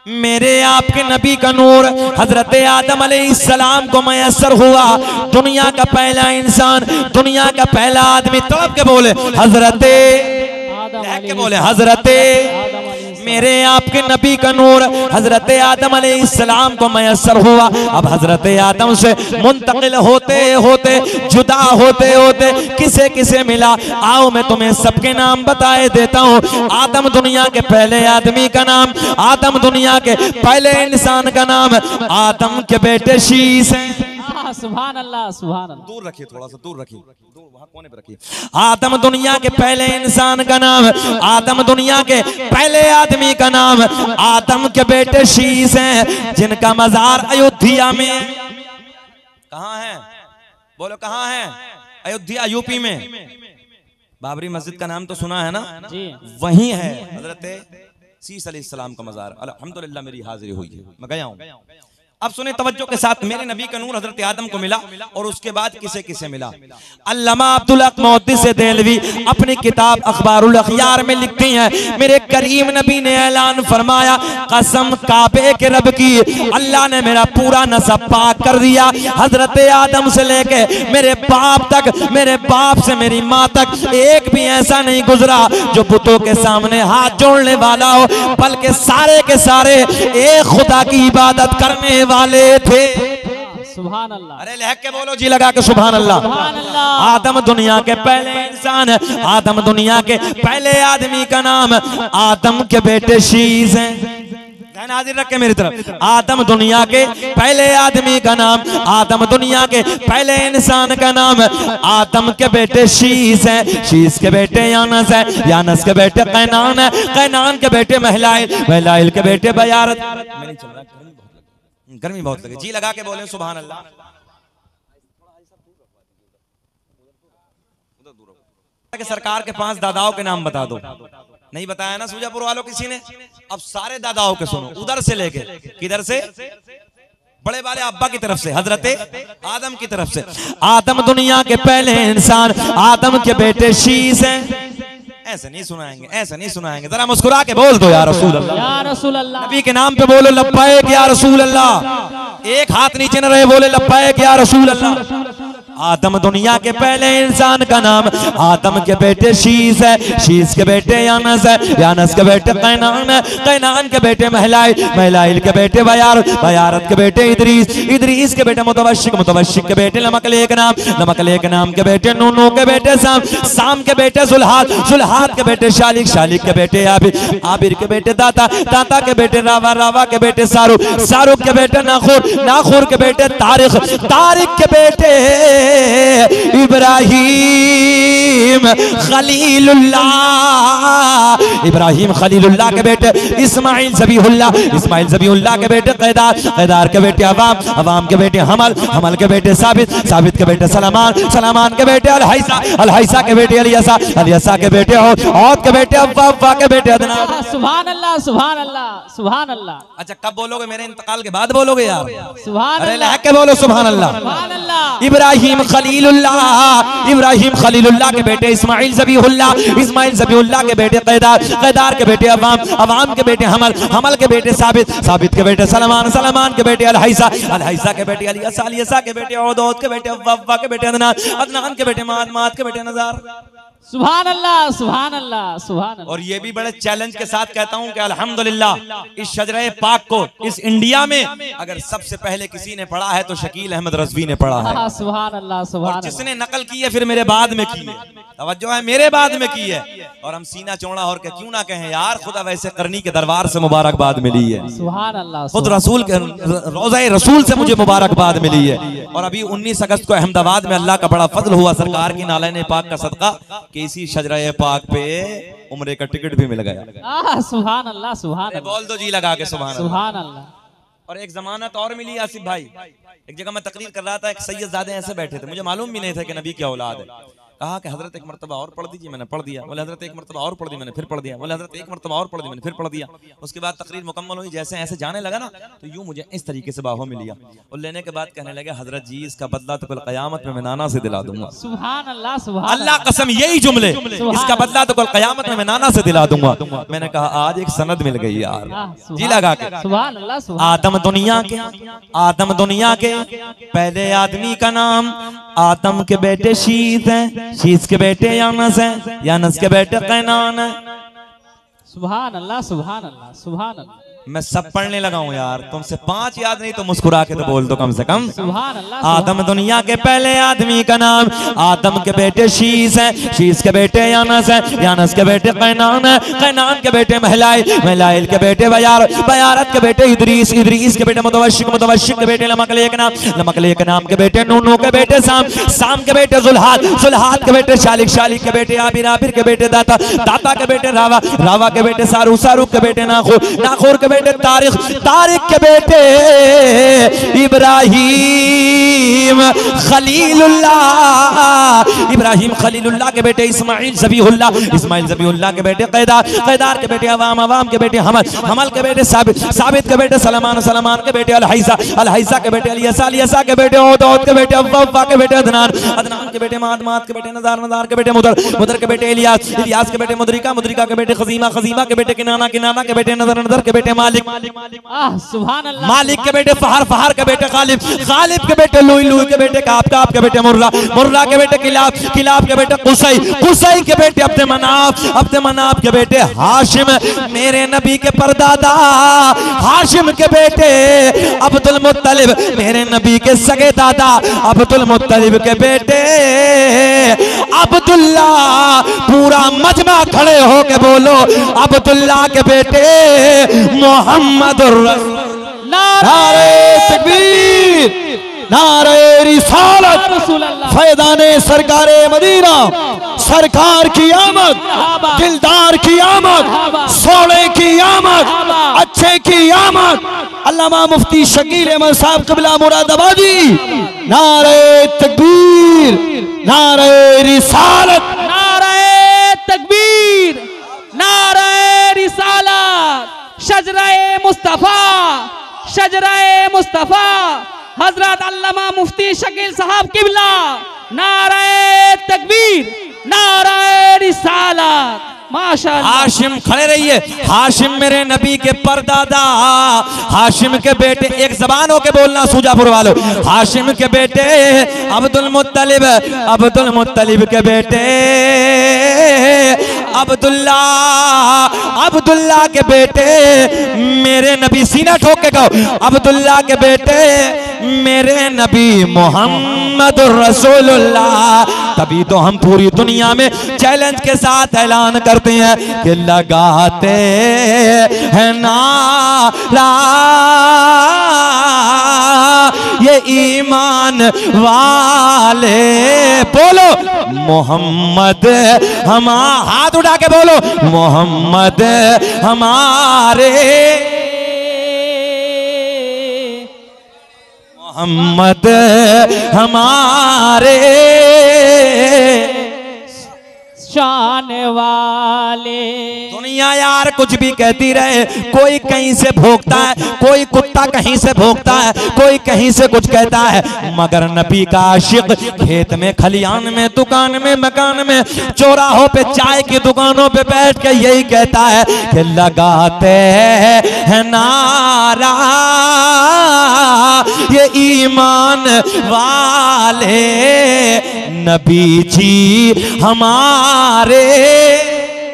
मेरे आपके नबी का नूर हजरत आदम अलैहिस्सलाम को मैसर हुआ। दुनिया का पहला इंसान, दुनिया का पहला आदमी, तड़प के बोले हजरत, के बोले हजरत मेरे आपके नबी का नूर हजरत आदम अलैहिस्सलाम को मैसर हुआ। अब हजरत आदम से मुंतकिल होते होते, जुदा होते होते किसे किसे मिला? आओ मैं तुम्हें सबके नाम बताए देता हूँ। आदम दुनिया के पहले आदमी का नाम, आदम दुनिया के पहले इंसान का नाम, आदम के बेटे शीश हैं। सुभान अल्लाह, सुभान अल्लाह। दूर रखिए, थोड़ा सा दूर रखिए, दूर वहां कोने पे रखिए। आदम दुनिया के पहले इंसान का नाम, आदम दुनिया के पहले आदमी का नाम, आदम के बेटे शीश हैं, जिनका मजार अयोध्या में। कहाँ है? बोलो कहाँ है? अयोध्या, यूपी में। बाबरी मस्जिद का नाम तो सुना है ना जी? वही है हजरत शीश अलैहिस्सलाम का मजार। अल्हम्दुलिल्लाह मेरी हाजिरी हुई है, मैं गया हूँ। अब सुने तवज्जो के साथ, मेरे नबी का नूर हजरत आदम को मिला और उसके बाद किसे किसे मिला? अल्लामा अब्दुल हक मुहद्दिस देलवी अपनी किताब अखबारुल अखयार में लिखते हैं, मेरे करीम नबी ने ऐलान फरमाया, कसम काबे के रब की, अल्लाह ने मेरा पूरा नसब पाक कर दिया। हजरत आदम से लेके मेरे बाप तक, मेरे बाप से मेरी माँ तक एक भी ऐसा नहीं गुजरा जो बुतों के सामने हाथ जोड़ने वाला हो, बल्कि सारे के सारे एक खुदा की इबादत करने वाले थे। सुभान अल्लाह। अरे लहक के बोलो जी लगा के सुभान अल्लाह। सुभान अल्लाह। आदम दुनिया के पहले इंसान, आदम दुनिया के पहले आदमी का नाम, आदम के बेटे शीश हैं। हाजिर रख के मेरी तरफ, आदम दुनिया के पहले आदमी का नाम, आदम दुनिया के पहले इंसान का नाम, आदम के बेटे शीश हैं, शीश के बेटे यानस है, यानस के बेटे कैनान है, कैनान के बेटे महलाइल, महलाइल के बेटे बयारत। गर्मी बहुत लगे, जी लगा के बोले सुभान अल्लाह। कि सरकार के 5 दादाओं के नाम बता दो, नहीं बताया ना सूजापुर वालों किसी ने? अब सारे दादाओं के सुनो, उधर से लेके किधर से? बड़े वाले अब्बा की तरफ से, हजरत आदम की तरफ से। आदम दुनिया के पहले इंसान, आदम के बेटे शीश हैं। ऐसे नहीं सुनाएंगे, ऐसे नहीं सुनाएंगे, जरा मुस्कुरा के बोल दो या रसूल अल्लाह, या रसूल अल्लाह। नबी के नाम पे बोलो लब्बैक या रसूल अल्लाह। एक हाथ नीचे न रहे, बोले लब्बैक या रसूल अल्लाह। आदम दुनिया के पहले इंसान का नाम, आदम के बेटे शीश है, शीश के बेटे यानस है, यानस के बेटे कैनान है, कैनान के बेटे महलाइल, महलाइल के बेटे बयारत, बयारत के बेटे इदरीस, इदरीस के बेटे मुतवश्शिक, मुतवश्शिक के बेटे नमकलेक नाम, नमकलेक नाम के बेटे नूनू के बेटे साम, साम के बेटे सुलहात, सुलहात के बेटे शालिक, शालिक के बेटे आबिर, आबिर के बेटे दाता, दाता के बेटे रावा, रावा के बेटे सारुक, सारुक के बेटे नाखुर, नाखुर के बेटे तारिक, तारिक के बेटे इब्राहीम खलीलुल्लाह, इब्राहीम खलीलुल्लाह के बेटे इस्माइल ज़बीहुल्लाह, इस्माइल ज़बीहुल्लाह के बेटे क़ैदार, क़ैदार के बेटे अवाम, अवाम के बेटे हमल, हमल के बेटे साबित, साबित के बेटे सलमान, सलमान के बेटे अल-हैसा, अल-हैसा के बेटे अलियसा, अलियसा के बेटे औद, औद के बेटे अव्वा, अव्वा के बेटे अदनान। सुभान अल्लाह, सुभान अल्लाह, सुभान अल्लाह। अच्छा कब बोलोगे? मेरे इंतकाल के बाद बोलोगे यार? सुभान अरे अल्लाह, लहक के बोलो सुभान अल्लाह। सुभान अल्लाह। इब्राहीम खलीलुल्लाह, इब्राहीम खलीलुल्लाह के बेटे इस्माइल ज़बीहुल्लाह, इस्माइल ज़बीहुल्लाह के बेटे क़ैदार, क़ैदार के बेटे अवाम, अवाम के बेटे हमल, हमल के बेटे साबित, साबित के बेटे सलमान, सलमान के बेटे अल-हैसा, अल-हैसा के बेटे अलियसा, अलियसा के बेटे औद, औद के बेटे अव्वा, अव्वा के बेटे अदनान, अदनान के बेटे माद, माद के बेटे नज़ार। सुभान अल्लाह, सुभान अल्लाह, सुभान अल्लाह। और ये भी बड़े चैलेंज के साथ कहता हूं कि अल्हम्दुलिल्लाह इस शजरे पाक को इस इंडिया में अगर सबसे पहले किसी ने पढ़ा है तो शकील अहमद रज़वी ने पढ़ा है। सुभान अल्लाह, सुभान और जिसने नकल की है फिर मेरे बाद में की है, तवज्जो है, मेरे बाद में की है। और हम सीना चौड़ा और क्यों ना कहें यार, खुदा वैसे करनी के दरबार से मुबारकबाद मिली है। सुभान अल्लाह। खुद रसूल के रोज़े रसूल से मुझे मुबारकबाद मिली है। और अभी 19 अगस्त को अहमदाबाद में अल्लाह का बड़ा फजल हुआ सरकार की नालैन पाक का सदका कि इसी शजरे पाक पे उम्रे का टिकट भी मिल गया। सुभान अल्लाह, सुभान अल्लाह। बोल दो जी लगा के सुभान अल्लाह। सुभान अल्लाह। और एक जमानत और मिली आसिफ भाई, एक जगह मैं तकरीर कर रहा था, एक सैयदजादे ऐसे बैठे थे, मुझे मालूम भी नहीं था कि नबी की औलाद है। कहा कि हजरत एक मरतबा और पढ़ दीजिए, मैंने पढ़ दिया। बोले हजरत एक मरतबा और पढ़ दी, मैंने फिर पढ़ दिया। बोले हजरत एक मरतबा और पढ़ दी, मैंने फिर पढ़ दिया। उसके बाद तकरीर मुकम्मल हुई, जैसे ऐसे जाने लगा ना तो यूं मुझे इस तरीके से बाहों में लिया और लेने के बाद कहने लगे हजरत जी इसका बदला तो कल क़यामत में मैं नाना से दिला दूंगा। सुभान अल्लाह, सुभान अल्लाह कसम यही जुमले, इसका बदला तो कल क़यामत में मैं नाना से दिला दूंगा। मैंने कहा आज एक सनद मिल गई यार, जी लगा के। सुभान अल्लाह, आदम दुनिया के, आदम दुनिया के पहले आदमी का नाम आदम के बेटे शीत है, शीत के बेटे यानस है, यानस के बेटे कैनान है। सुभान अल्लाह, सुभान अल्लाह, सुभान अल्लाह। मैं सब पढ़ने लगा हूँ यार, तुमसे 5 याद नहीं तो मुस्कुरा के तो बोल दो कम से कम। सुभान अल्लाह। आदम दुनिया के पहले आदमी का नाम आदम के बेटे शीस है, शीस के बेटे यानस है, यानस के बेटे कैनान है, कैनान के बेटे महलाइल, महलाइल के बेटे बयार, बयारत के बेटे इदरीस, इदरीस के बेटे मुतवश्शिक, मुतवश्शिक के बेटे लमकलेक नाम, लमकलेक नाम के बेटे नूनू के बेटे साम, साम के बेटे जुल्हाद, जुल्हाद के बेटे शालिक, शालिक के बेटे आबिर, आबिर के बेटे दाता, दाता के बेटे रावा, रावा के बेटे सारू, सारू के बेटे नाखूर, नाखूर के बेटे तारिक, तारिक के बेटे इब्राहीम खलीलुल्लाह, इब्राहीम खलीलुल्लाह के बेटे इस्माइल ज़बीहुल्लाह, इस्माइल ज़बीहुल्लाह के बेटे क़ैदार, क़ैदार के बेटे अवाम, अवाम के बेटे हमल, हमल के बेटे साबित, साबित के बेटे सलमान, सलमान के बेटे अल-हैसा, अल-हैसा के बेटे अलियसा, अलियसा के बेटे औद, औद के बेटे अव्वा, अव्वा के बेटे अदनान, अदनान के बेटे माद, माद के बेटे नज़ार, नज़ार के बेटे मुदर, मुदर के बेटे इलियास, इलियास के बेटे मुदरिका, मुदरिका के बेटे खज़ीमा, खज़ीमा के बेटे किनाना, किनाना के बेटे नज़र, नज़र के बेटे मालिक, सुभान अल्लाह। मालिक के बेटे फहर, फहर के बेटे गालिब, गालिब के बेटे लुई, लुई के बेटे काब, काब के बेटे मुर्रा, मुर्रा के बेटे किलाब, किलाब के बेटे कुसै, कुसै के बेटे अब्द मनाफ, अब्द मनाफ के बेटे हाशिम, मेरे नबी के परदादा हाशिम के बेटे अब्दुल मुत्तलिब, मेरे नबी के सगे दादा अब्दुल मुत्तलिब के बेटे अब्दुल्ला। पूरा मजमा खड़े हो के बोलो अब्दुल्ला के बेटे मोहम्मदुर नारे तकबीर, नारे रिसालत, फैदाने सरकारे मदीना, सरकार की आमद, दिलदार की आमद, सोने की आमद, अच्छे की आमद। अल्लामा मुफ्ती शकील अहमद साहब क़िबला मुरादाबादी, नारे तकबीर, नारे रिसालत, नारे तकबीर, नारे रिसालत, शजराए मुस्तफा, शजराए मुस्तफा, हजरत अल्लामा मुफ्ती शकील साहब क़िबला, नारे तकबीर, नारे रिसालत। माशाअल्लाह। हाशिम खड़े रहिए, हाशिम मेरे नबी के परदादा, हाशिम के बेटे, एक जबान होके बोलना सूजापुर वालों, हाशिम के बेटे अब्दुल मुत्तलिब, अब्दुल मुत्तलिब के बेटे अब्दुल्ला, अब्दुल्ला के बेटे मेरे नबी, सीना ठोक के कहो अब्दुल्ला के बेटे मेरे नबी मोहम्मदुर रसूलुल्लाह। तभी तो हम पूरी दुनिया में चैलेंज के साथ ऐलान करते हैं कि लगाते हैं नारा ये ईमान वाले। बोलो मोहम्मद हाथ उठा के बोलो मोहम्मद हमारे, मोहम्मद हमारे शान वाले। दुनिया यार कुछ भी कहती रहे, कोई कहीं से भोंकता है, कोई कुत्ता कहीं से भोंकता है, कोई कहीं से कुछ कहता है, मगर नबी का आशिक खेत में, खलियान में, दुकान में, मकान में, चौराहों पे, चाय की दुकानों पे बैठ के यही कहता है कि लगाते हैं नारा ये ईमान वाले, नबी जी हमारे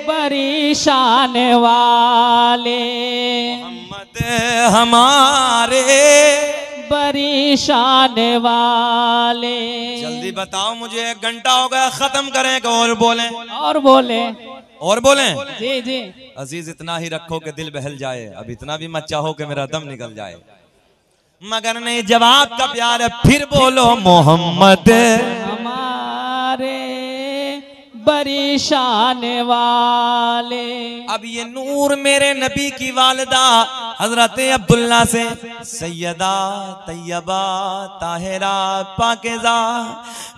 बड़ी शान वाले, मोहम्मद हमारे बड़ी शान वाले। जल्दी बताओ मुझे, 1 घंटा हो गया, खत्म करें कि और बोलें? और बोले, और बोलें? जी जी। अजीज इतना ही रखो कि दिल बहल जाए, अब इतना भी मत चाहो कि मेरा दम निकल जाए। मगर नहीं, जवाब का प्यार है, फिर बोलो मोहम्मद हमारे बड़ी शान वाले। अब ये नूर मेरे नबी की वालिदा हजरत अब्दुल्ला से सैयदा तैयबा ताहिरा पाकिज़ा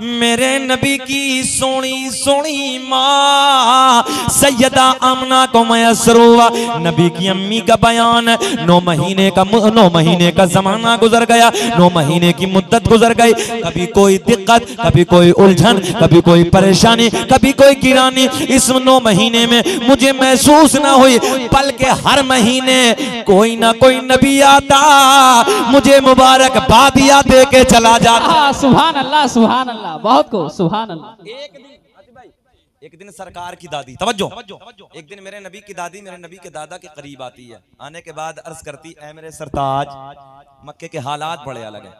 मेरे नबी की सोनी सोनी माँ सैयदा आमना को मयसर हुआ। नबी की अम्मी का बयान, 9 महीने का जमाना गुजर गया, 9 महीने की मुद्दत गुजर गई। कभी कोई दिक्कत, कभी कोई उलझन, कभी कोई परेशानी, कभी कोई गिरानी। इस 9 महीने में मुझे महसूस ना हुई, बल्कि हर महीने कोई ना कोई नबी आता, मुझे मुबारकबादियां दे के चला जाता। सुभान अल्लाह, सुभान अल्लाह, बहुत को सुभान अल्लाह। एक दिन सरकार की दादी, तवज्जो, एक दिन मेरे नबी की दादी मेरे नबी के दादा के करीब आती है। आने के बाद अर्ज करती, ऐ मेरे सरताज, मक्के के हालात बड़े अलग है,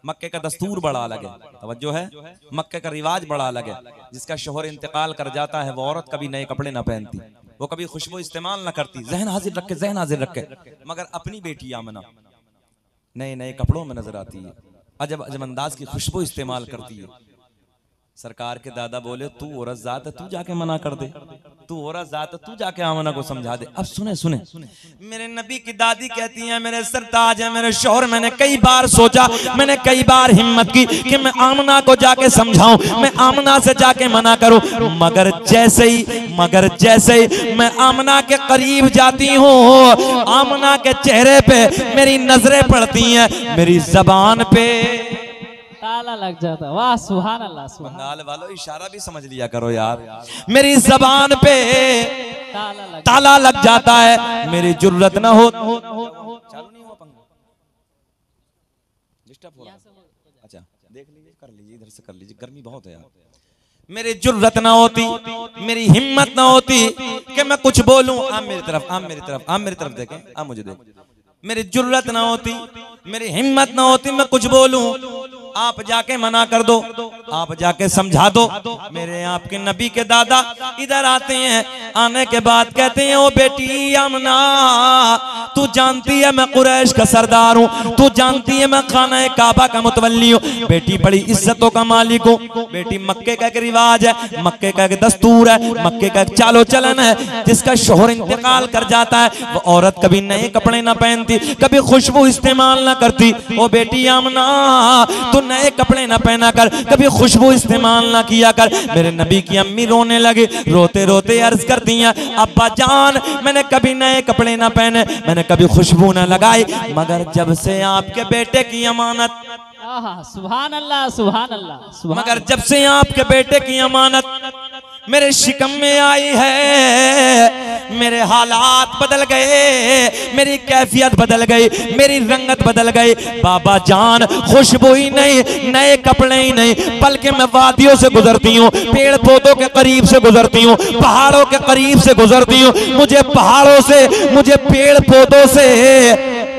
मक्के का दस्तूर बड़ा अलग है, तवज्जो है, मक्के का रिवाज बड़ा अलग है। जिसका शोहर इंतकाल कर जाता है, वो औरत कभी नए कपड़े ना पहनती, वो कभी खुशबू इस्तेमाल ना करती, जहन हाजिर रखे, जहन हाजिर रखे। मगर अपनी बेटी आमना नए नए कपड़ों में नजर आती है, अजब अजब अंदाज की खुशबू इस्तेमाल करती है। सरकार के दादा बोले, तू औरत जात है, तू जाके मना कर दे, तू औरत जात है, तू जाके आमना को समझा दे। अब सुने सुने, मेरे नबी की दादी कहती हैं, मेरे सरताज है, मेरे शौहर, मैंने कई बार सोचा, मैंने कई बार हिम्मत की कि मैं आमना को जाके समझाऊं, मैं आमना से जाके मना करूं, मगर जैसे ही मैं आमना के करीब जाती हूँ, आमना के चेहरे पे मेरी नजरें पड़ती हैं, मेरी जबान पे ताला लग जाता। वाह सुभान अल्लाह, सुभान। बंगाल वालों इशारा भी समझ लिया करो यार, मेरी जबान पे ताला लग जाता है, मेरी जुर्रत ना हो। चालू नहीं हुआ पंखा, डिस्टर्ब हो रहा है। अच्छा देख लीजिए, कर लीजिए, इधर से कर लीजिए, गर्मी बहुत है यार। मेरी जुर्रत ना होती, मेरी हिम्मत ना होती कि मैं कुछ बोलूं। आप मेरी तरफ, आप मेरी तरफ, आप मेरी तरफ देखें, आप मुझे देखें। मेरी जुर्रत ना होती, मेरी हिम्मत ना होती मैं कुछ बोलूं, आप जाके मना कर दो, आप जाके समझा दो। मेरे आपके नबी के दादा इधर आते हैं, आने के बाद कहते हैं, ओ बेटी आमना, तू जानती है मैं कुरैश का सरदार हूँ, तू जानती है मैं खाना काबा का मुतवल्ली हूँ, बेटी बड़ी इज्जतों का मालिक हूँ, बेटी मक्के का एक रिवाज है, मक्के का एक दस्तूर है, मक्के का एक चालो चलन है, जिसका शोहर इंतकाल कर जाता है वो औरत कभी नए कपड़े ना पहनती, कभी खुशबू इस्तेमाल ना करती। ओ बेटी आमना, तू नए कपड़े ना पहना कर, कभी खुशबू इस्तेमाल ना किया कर। मेरे नबी की अम्मी रोने लगी, रोते रोते अर्ज कर दिया, अब्बा जान मैंने कभी नए कपड़े ना पहने, मैंने कभी खुशबू ना लगाई, मगर जब से आपके बेटे की अमानत, सुभान अल्लाह, सुभान अल्लाह, मगर जब से आपके बेटे की अमानत मेरे शिकम में आई है, मेरे हालात बदल गए, मेरी कैफियत बदल गई, मेरी रंगत बदल गई। बाबा जान खुशबू ही नहीं, नए कपड़े ही नहीं, बल्कि मैं वादियों से गुजरती हूँ, पेड़ पौधों के करीब से गुजरती हूँ, पहाड़ों के करीब से गुजरती हूँ, मुझे पहाड़ों से, मुझे पेड़ पौधों से,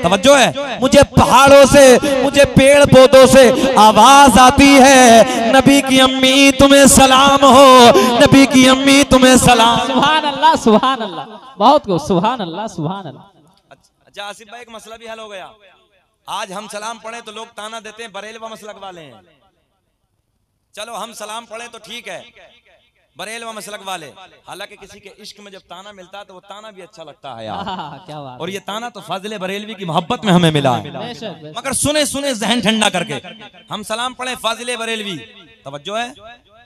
तवज्जो है, मुझे पहाड़ों से, मुझे पेड़ पौधों से आवाज आती है, नबी की अम्मी तुम्हें सलाम हो, नबी की अम्मी तुम्हें सलाम। सुभान अल्लाह, सुभान अल्लाह, बहुत को सुभान अल्लाह, सुभान अल्लाह। अच्छा आसिफ भाई, एक मसला भी हल हो गया। आज हम सलाम पढ़े तो लोग ताना देते हैं बरेलवा मसलक वाले हैं, चलो हम सलाम पढ़े तो ठीक है, बरेल व मसलक वाले, हालांकि किसी के इश्क में जब ताना मिलता है तो वो ताना भी अच्छा लगता है यार। क्या बात। और ये ताना तो फाजिल बरेलवी की मोहब्बत में हमें मिला है। बेशक, बेशक। मगर सुने सुने जहन ठंडा करके हम सलाम पढ़े फाजिल बरेलवी, तवज्जो है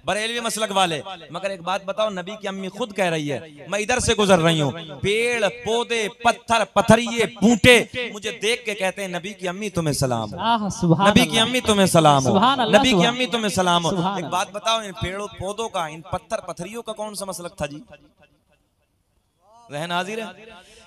बरेलवी मसलक वाले। मगर एक बात बताओ, नबी की अम्मी खुद कह रही है, मैं इधर से गुजर रही हूँ, पेड़ पौधे पत्थर पत्थरिये बूटे मुझे देख के कहते हैं नबी की अम्मी तुम्हें सलाम हो, सुभान नबी की अम्मी तुम्हें सलाम हो, सुभान अल्लाह, नबी की सुभान अम्मी तुम्हें सलाम हो। सुभान एक बात बताओ, इन पेड़ों पौधों का, इन पत्थर पत्थरियों का कौन सा मसलक था जी? रहन हाजिर है।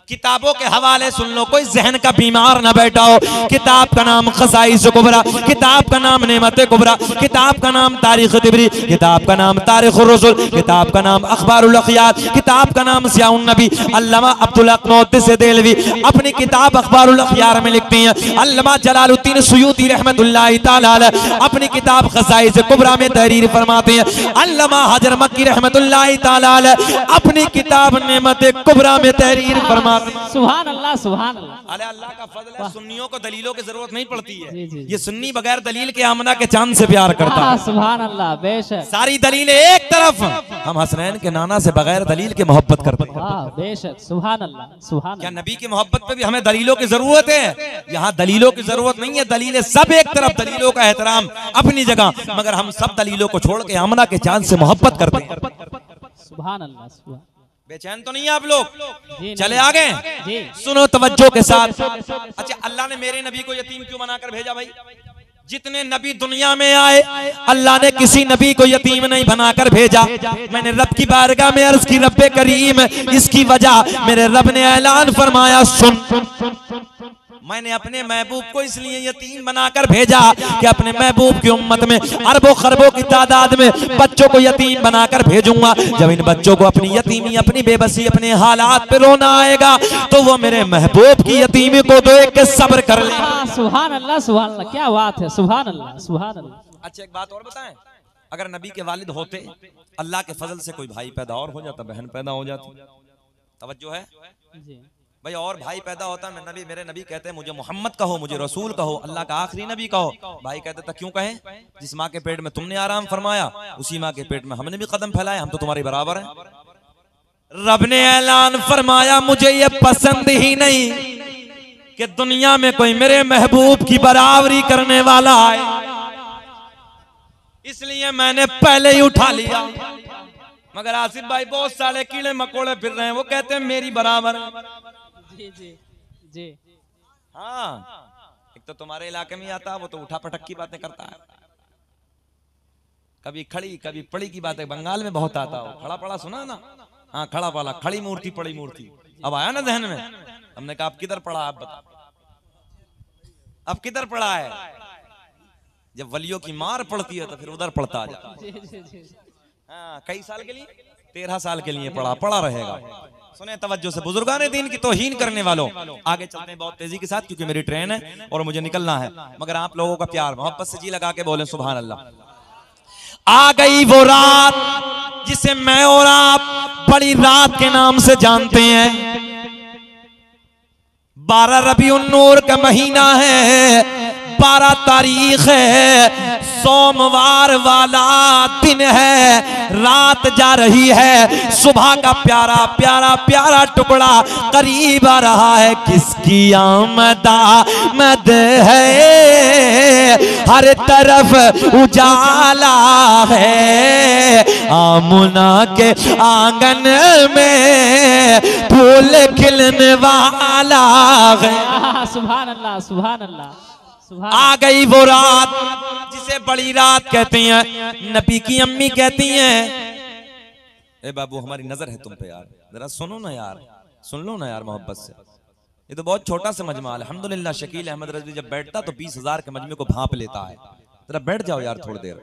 किताबों के हवाले सुन लो, कोई जहन का बीमार ना बैठा हो। किताब का नाम खसाइस कुबरा, किताब का नाम नेमत कुबरा, किताब का नाम तारीख तिबरी, किताब का नाम तारीख रसूल, किताब का नाम अखबारुल अखयार, किताब का नाम सियाउन नबी। अल्लामा अब्दुल हक मुहद्दिस देलवी अपनी किताब अखबारुल अखयार में लिखती हैं। अल्लामा जलालुद्दीन सुयूती रहमतुल्लाहि तआला अलैह अपनी किताब खसाइस कुबरा में तहरीर फरमाते हैं। अल्लामा हजर मक्की रहमतुल्लाहि तआला अलैह अपनी किताब नेमत कुबरा में तहरीर फरमा। सुभान अल्लाह, सुभान अल्लाह। अल्लाह का फजल है, सुन्नियों को दलीलों की जरूरत नहीं पड़ती है। जी, जी। ये सुन्नी बगैर दलील के आमना के चांद से प्यार करता है। सुभान अल्लाह, बेशक। सारी दलीलें एक तरफ, हम हसनैन के नाना से बगैर दलील के मोहब्बत करते हैं। बेशक, सुभान अल्लाह, सुभान। क्या नबी की मोहब्बत पे भी हमें दलीलों की जरूरत है? यहाँ दलीलों की जरूरत नहीं है, दलीलें सब एक तरफ, दलीलों का एहतराम अपनी जगह, मगर हम सब दलीलों को छोड़ के आमना के चांद से मोहब्बत करते हैं। सुभान अल्लाह, सुभान। बेचैन तो नहीं है आप लोग? चले नहीं। आगे जी। सुनो तवज्जो के साथ। अच्छा, अल्लाह ने मेरे नबी को यतीम क्यों बनाकर भेजा भाई? जितने नबी दुनिया में आए अल्लाह ने किसी नबी को यतीम नहीं बनाकर भेजा। मैंने रब की बारगाह में अर्ज की, रब्बे करीम इसकी वजह मेरे रब ने ऐलान फरमाया, सुन मैंने अपने महबूब को इसलिए यतीम बनाकर भेजा कि अपने महबूब की उम्मत में अरबों खरबों की तादाद में बच्चों को यतीम बनाकर भेजूंगा। जब इन बच्चों को अपनी यतीमी, अपनी बेबसी, अपने हालात पे रोना आएगा तो वो मेरे महबूब की यतीमी को देख के सब्र कर ले। सुभान अल्लाह, सुभान अल्लाह, क्या बात है। सुभान अल्लाह, सुभान अल्लाह। अच्छा, एक बात और बताएं, अगर नबी के वालिद होते, अल्लाह के फजल से कोई भाई पैदा और हो जाता, बहन पैदा हो जाती, तवज्जो है जी। भाई, और भाई पैदा होता, मैं नबी, मेरे नबी कहते हैं मुझे मोहम्मद कहो, मुझे रसूल कहो, अल्लाह का आखिरी नबी कहो। भाई कहते था क्यों कहें? जिस माँ के पेट में तुमने आराम फरमाया उसी माँ के पेट में हमने भी कदम फैलाए, हम तो तुम्हारे बराबर हैं। रब ने ऐलान फरमाया, मुझे ये पसंद ही नहीं कि दुनिया में कोई मेरे महबूब की बराबरी करने वाला आए, इसलिए मैंने पहले ही उठा लिया। मगर आसिफ भाई बहुत सारे कीड़े मकोड़े फिर रहे हैं, वो कहते हैं मेरी बराबर है। जी, जी, जी। हाँ, एक तो तुम्हारे इलाके में आता, वो तो उठा पटक की बातें करता है, कभी खड़ी कभी पड़ी की बातें। बंगाल में बहुत आता हो, खड़ा पड़ा सुना ना? हाँ, खड़ा पड़ा, खड़ी मूर्ति पड़ी मूर्ति। अब आया ना जहन में? हमने कहा अब किधर पड़ा, आप बता, अब किधर पड़ा है? जब वलियों की मार पड़ती है तो फिर उधर पड़ता आ जाता है। हाँ, कई साल के लिए, 13 साल के लिए पड़ा रहेगा। सुने तवज्जो से, बुजुर्गाने दीन की तौहीन करने वालों, आगे चलते हैं बहुत तेजी के साथ क्योंकि मेरी ट्रेन है और मुझे निकलना है। मगर आप लोगों का प्यार मोहब्बत से जी लगा के बोले सुभान अल्लाह। आ गई वो रात जिसे मैं और आप बड़ी रात के नाम से जानते हैं। 12 रबीउन नूर का महीना है, 12 तारीख है, सोमवार वाला दिन है, रात जा रही है, सुबह का प्यारा प्यारा प्यारा टुकड़ा करीब आ रहा है। किसकी आमद है, हर तरफ उजाला है, आमुना के आंगन में फूल खिलने वाला है। सुभान अल्लाह, सुभान अल्लाह। आ गई वो रात जिसे बड़ी रात कहते हैं, नबी की अम्मी कहती हैं, ए बाबू हमारी नजर है तुम पे यार, जरा सुनो ना यार, सुन लो ना यार मोहब्बत से। ये तो बहुत छोटा सा मजमा, अल्हम्दुलिल्लाह शकील अहमद रज़वी जब बैठता तो 20,000 के मजमे को भांप लेता है। जरा बैठ जाओ यार थोड़ी देर,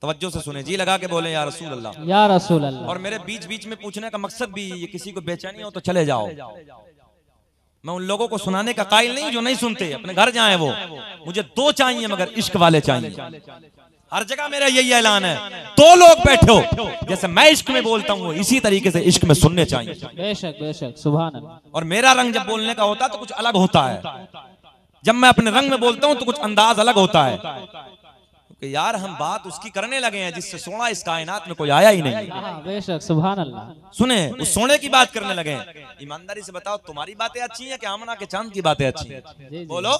तवज्जो से सुने, जी लगा के बोले या रसूल अल्लाह, या रसूल अल्लाह। और मेरे बीच बीच में पूछने का मकसद भी ये, किसी को बेचैनी हो तो चले जाओ। मैं उन लोगों को सुनाने का कायल नहीं जो नहीं सुनते, अपने घर जाएं वो। मुझे 2 चाहिए मगर इश्क वाले चाहिए। हर जगह मेरा यही ऐलान है, 2 लोग बैठो, जैसे मैं इश्क में बोलता हूँ इसी तरीके से इश्क में सुनने चाहिए। बेशक बेशक, सुभान अल्लाह। और मेरा रंग जब बोलने का होता है तो कुछ अलग होता है, जब मैं अपने रंग में बोलता हूँ तो कुछ अंदाज अलग होता है। कि यार हम बात उसकी करने लगे हैं जिससे सोना इस कायनात में कोई आया ही नहीं। हाँ, बेशक, सुभान अल्लाह। सुने, उस सोने की बात करने लगे हैं। ईमानदारी से बताओ, तुम्हारी बातें अच्छी हैं कि आमना के चांद की बातें अच्छी हैं? बोलो।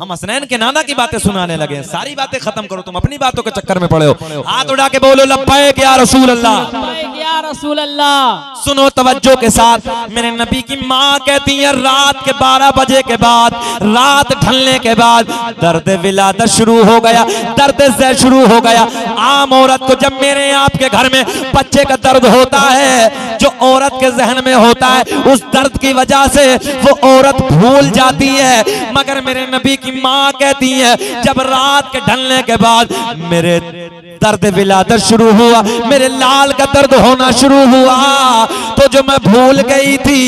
हम हसनैन के नाना की बातें सुनाने लगे हैं। सारी बातें खत्म करो, तुम अपनी बातों के चक्कर में पड़े हो। हाथ उठा के बोलो लब्बैक या रसूल अल्लाह, लब्बैक या रसूल अल्लाह। सुनो तवज्जो के साथ, मेरे नबी की माँ कहती है रात के 12 बजे के बाद, रात ढलने के बाद दर्द विलादत शुरू हो गया, दर्द से शुरू हो गया। आम औरत को जब मेरे आपके घर में बच्चे का दर्द होता है, जो औरत के जहन में होता है, उस दर्द की वजह से वो औरत भूल जाती है। मगर मेरे नबी की माँ कहती है जब रात के ढलने के बाद मेरे दर्द विलादत शुरू हुआ, मेरे लाल का दर्द होना शुरू हुआ, तो जो मैं भूल गई थी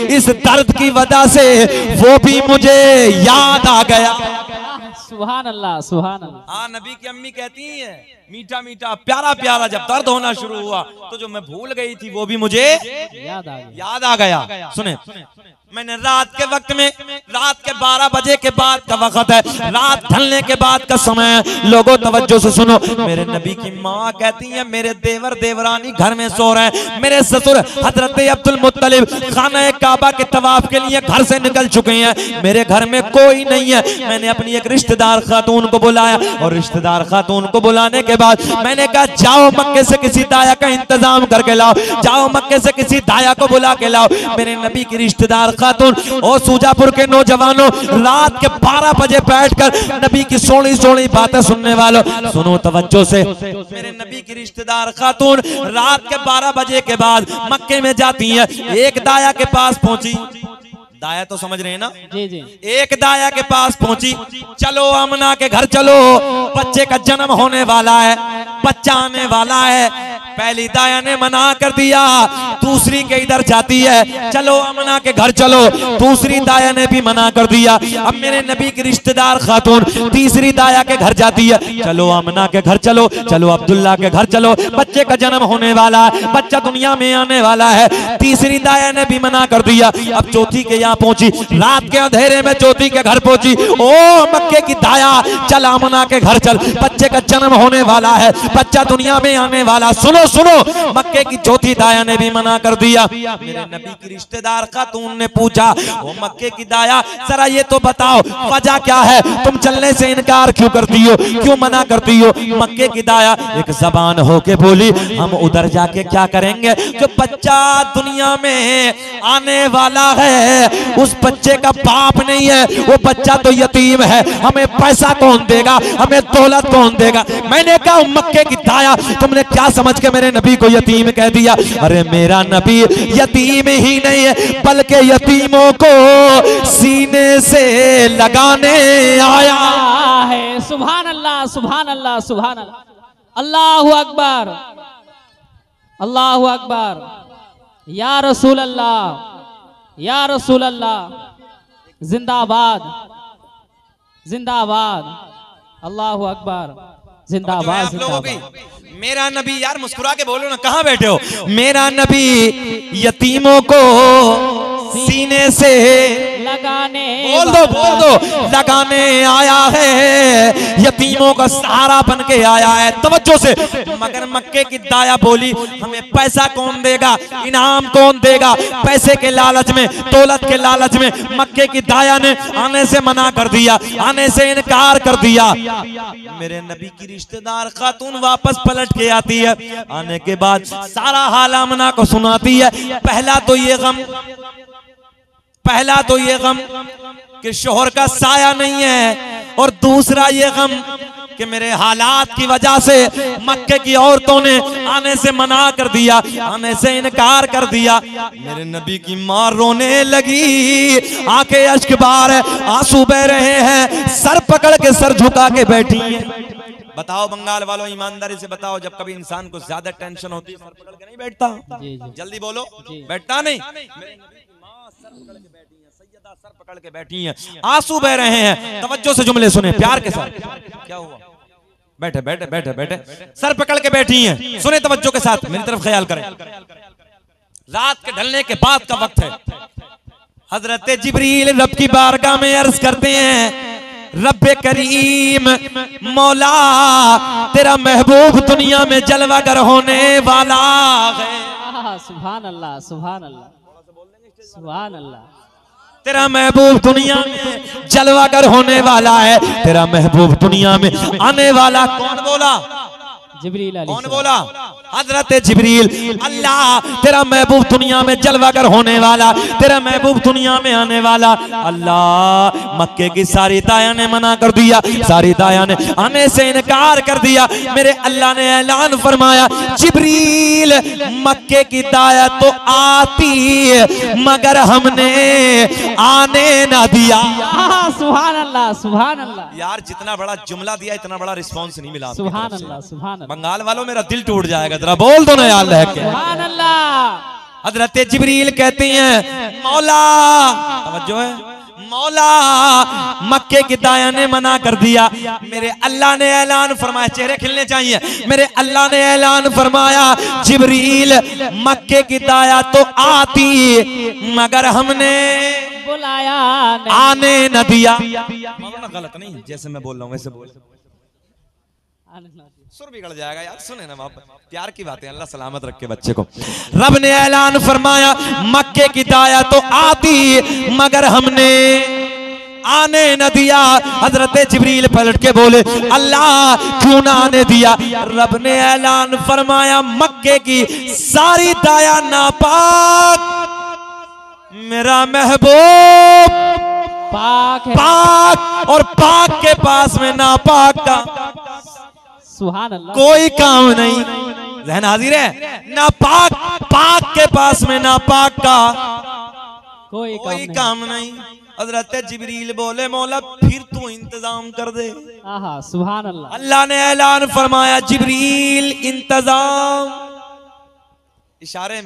इस दर्द की वजह से वो भी मुझे याद आ गया। सुभान अल्लाह, सुभान अल्लाह। हाँ, नबी की अम्मी कहती है मीठा मीठा प्यारा प्यारा जब दर्द होना शुरू हुआ तो जो मैं भूल गई थी वो भी मुझे याद आ गया। सुने, मैंने रात के वक्त में, रात के 12 बजे के बाद का वक्त है, रात ढलने के बाद का समय है। लोगों तवज्जो से सुनो, मेरे नबी की माँ कहती है मेरे देवर देवरानी घर में सो रहे हैं। मेरे ससुर हजरत अब्दुल मुत्तलिब खाना काबा के तवाफ के लिए घर से निकल चुके हैं। मेरे घर में कोई नहीं है। मैंने अपनी एक रिश्तेदार खातून को बुलाया और रिश्तेदार खातून को बुलाने के बाद मैंने कहा जाओ मक्के से किसी दाया का इंतजाम करके लाओ, जाओ मक्के से किसी दाया को बुला के लाओ। मेरे नबी की रिश्तेदार खातून और सूजापुर के नौजवानों रात के 12 बजे बैठकर नबी की सोनी सोनी बातें सुनने वालों सुनो तवज्जो से, मेरे नबी की रिश्तेदार खातून रात के 12 बजे के बाद मक्के में जाती है। एक दाया के पास पहुंची, दाया तो समझ रहे हैं ना? जी जी। एक दाया के पास पहुंची, चलो आमना के घर चलो, बच्चे का जन्म होने वाला है, बच्चा आने वाला है। पहली दाया ने मना कर दिया, दूसरी के इधर जाती है, चलो आमना के घर चलो, दूसरी दाया ने भी मना कर दिया। अब मेरे नबी की रिश्तेदार खातून तीसरी दाया के घर जाती है, चलो आमना के घर चलो, चलो अब्दुल्ला के घर चलो, बच्चे का जन्म होने वाला है, बच्चा दुनिया में आने वाला है। तीसरी दाया ने भी मना कर दिया। अब चौथी के यहाँ पहुंची, रात के अंधेरे में चौथी के घर पहुंची। ओ मक्के की दाया, चल आमना के घर चल, बच्चे का जन्म होने वाला है, बच्चा दुनिया में आने वाला। सुनो सुनो, मक्के की चौथी दाया ने भी मना कर दिया। मेरे नबी की रिश्तेदार खातून ने पूछा, वो मक्के की दाया जरा ये तो बताओ वजह क्या है, तुम चलने से इनकार क्यों करती हो, क्यों मना करती हो? मक्के की दाया एक जबान होके बोली, हम उधर जाके क्या करेंगे, जो बच्चा दुनिया में आने वाला है उस बच्चे का बाप नहीं है, वो बच्चा तो यतीम है, हमें पैसा कौन देगा, हमें दौलत कौन देगा? मैंने कहा मक्के की दाया तुमने क्या समझ के मेरे नबी को यतीम कह दिया? अरे मेरा नबी यतीम ही नहीं है बल्कि यतीमों को सीने से लगाने आया है। सुभान अल्लाह, सुभान अल्लाह, सुभान अल्लाह। अल्लाहु अकबर, अल्लाहु अकबर। या रसूल अल्लाह, या रसूल अल्लाह। जिंदाबाद, जिंदाबाद। अल्लाहु अकबर, जिंदाबाद, जिंदाबाद। मेरा नबी, यार मुस्कुरा के बोलो ना, कहाँ बैठे हो? मेरा नबी यतीमों को सीने से लगाने, बोल दो, लगाने आया है, यतीमों का सहारा बन के आया है। तवज्जो से, मगर मक्के की दाया बोली हमें पैसा कौन देगा, इनाम कौन देगा? पैसे के लालच में, दौलत के लालच में मक्के की दाया ने आने से मना कर दिया, आने से इनकार कर दिया। मेरे नबी की रिश्तेदार खातून वापस पलट के आती है, आने के बाद सारा हाल आमना को सुनाती है। पहला तो ये गम कि शोहर का साया नहीं है, और दूसरा ये गम कि मेरे हालात की वजह से मक्के की औरतों ने आने से मना कर दिया, आने से इनकार कर दिया। मेरे नबी की मां रोने लगी, आंखें अश्क बार है, आंसू बह रहे हैं, सर पकड़ के सर झुका के बैठी है। बताओ बंगाल वालों, ईमानदारी से बताओ, जब कभी इंसान को ज्यादा टेंशन होती है सर पकड़ के नहीं बैठता? जल्दी बोलो, बैठता नहीं? सर पकड़ के बैठी हैं, आंसू बह रहे हैं। तवज्जो से जुमले सुने प्यार के साथ। क्या हुआ? बैठे बैठे बैठे बैठे, सर पकड़ के बैठी हैं। सुने तवज्जो के साथ, मेरी तरफ ख्याल करें। रात के ढलने के बाद का वक्त है। हजरत जिब्रील रब की बारगाह में अर्ज करते हैं, रब्बे करीम मौला तेरा महबूब दुनिया में जलवागर होने वाला है। सुभान अल्लाह, सुभान अल्लाह, सुभान अल्लाह। तेरा महबूब दुनिया में जलवागर होने वाला है। तेरा महबूब दुनिया में आने वाला। कौन बोला? जिब्रील अलैहि कौन बोला? हजरत जिब्रील। अल्लाह तेरा महबूब दुनिया में जलवागर होने वाला, तेरा महबूब दुनिया में आने वाला। अल्लाह मक्के की सारी दाया ने मना कर दिया, सारी दाया ने आने से इनकार कर दिया। मेरे अल्लाह ने ऐलान फरमाया, जिब्रील मक्के की दाया तो आती मगर हमने आने ना दिया। सुभान अल्लाह, सुभान अल्लाह। यार जितना बड़ा जुमला दिया इतना बड़ा रिस्पॉन्स नहीं मिला। सुभान अल्लाह, सुभान अल्लाह। बंगाल वालों मेरा दिल टूट जाएगा, जरा बोल दो ना यार लहके। सुभान अल्लाह। हजरत जिब्रील कहते हैं, मौला तवज्जो है, मौला मक्के की दाया ने मना कर दिया। मेरे अल्लाह ने ऐलान फरमाया, चेहरे खिलने चाहिए। मेरे अल्लाह ने ऐलान फरमाया, जिब्रील मक्के की दाया तो आती मगर हमने बुलाया आने न दिया। गलत नहीं, जैसे मैं बोल रहा हूँ वैसे बोल। सुर बिगड़ जाएगा यार, सुने ना बाप, प्यार की बातें। अल्लाह सलामत रखे बच्चे को। रब ने ऐलान फरमाया, मक्के की दाया तो आती मगर हमने आने न दिया। हजरत जिब्रील पलट के बोले, अल्लाह क्यों ना आने दिया? रब ने ऐलान फरमाया, मक्के की सारी दाया नापाक, मेरा महबूब पाक है। पाक, और पाक के पास में नापाक का सुभान अल्लाह कोई काम नहीं। जहन हाजिर है, नापाक पाक के पास में नापाक का कोई काम नहीं। हजरत जिब्रील बोले, मौला फिर तू इंतजाम कर दे। सुभान अल्लाह। अल्लाह ने ऐलान फरमाया, जिब्रील इंतजाम। इशारे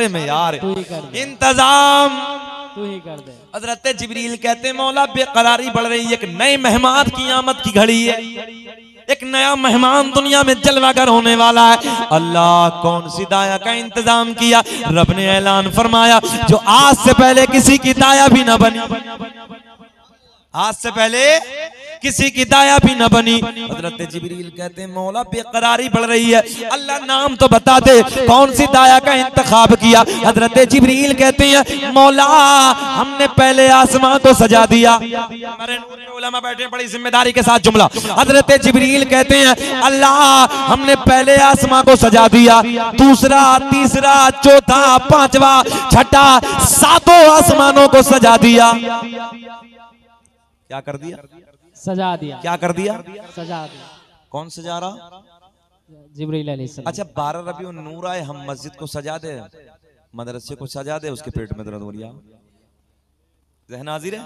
में यार इंतजाम तू ही कर दे। हजरत जिब्रील कहते, मौला बेकरारी बढ़ रही है, एक नए मेहमान की आमद की घड़ी है, एक नया मेहमान दुनिया में जलवागर होने वाला है। अल्लाह कौन सी दाया का इंतजाम किया? रब ने ऐलान फरमाया, जो आज से पहले किसी की दाया भी न बनी, आज से पहले किसी की दाया भी न बनी। हजरत जिब्रील कहते हैं, मौला बेकरारी बढ़ रही है, अल्लाह नाम तो बता दे, कौन सी दाया का इंतखाब किया? हजरत जिब्रील कहते हैं, मौला हमने पहले आसमां को सजा दिया। हमारे उलमा बैठे हैं, बड़ी जिम्मेदारी के साथ जुमला। हजरत जिब्रील कहते हैं, अल्लाह हमने पहले आसमां को सजा दिया, दूसरा, तीसरा, चौथा, पांचवा, छठा, सातों आसमानों को सजा दिया। क्या कर दिया? सजा दिया। क्या कर दिया? सजा दिया। कौन सजा रहा? जिब्रील अलैहिस्सलाम। अच्छा 12 रबीउन नूर आए, हम मस्जिद को सजा दे, मदरसे को सजा दे, उसके पेट में दर्द हो रहा। ज़हन हाजिर है?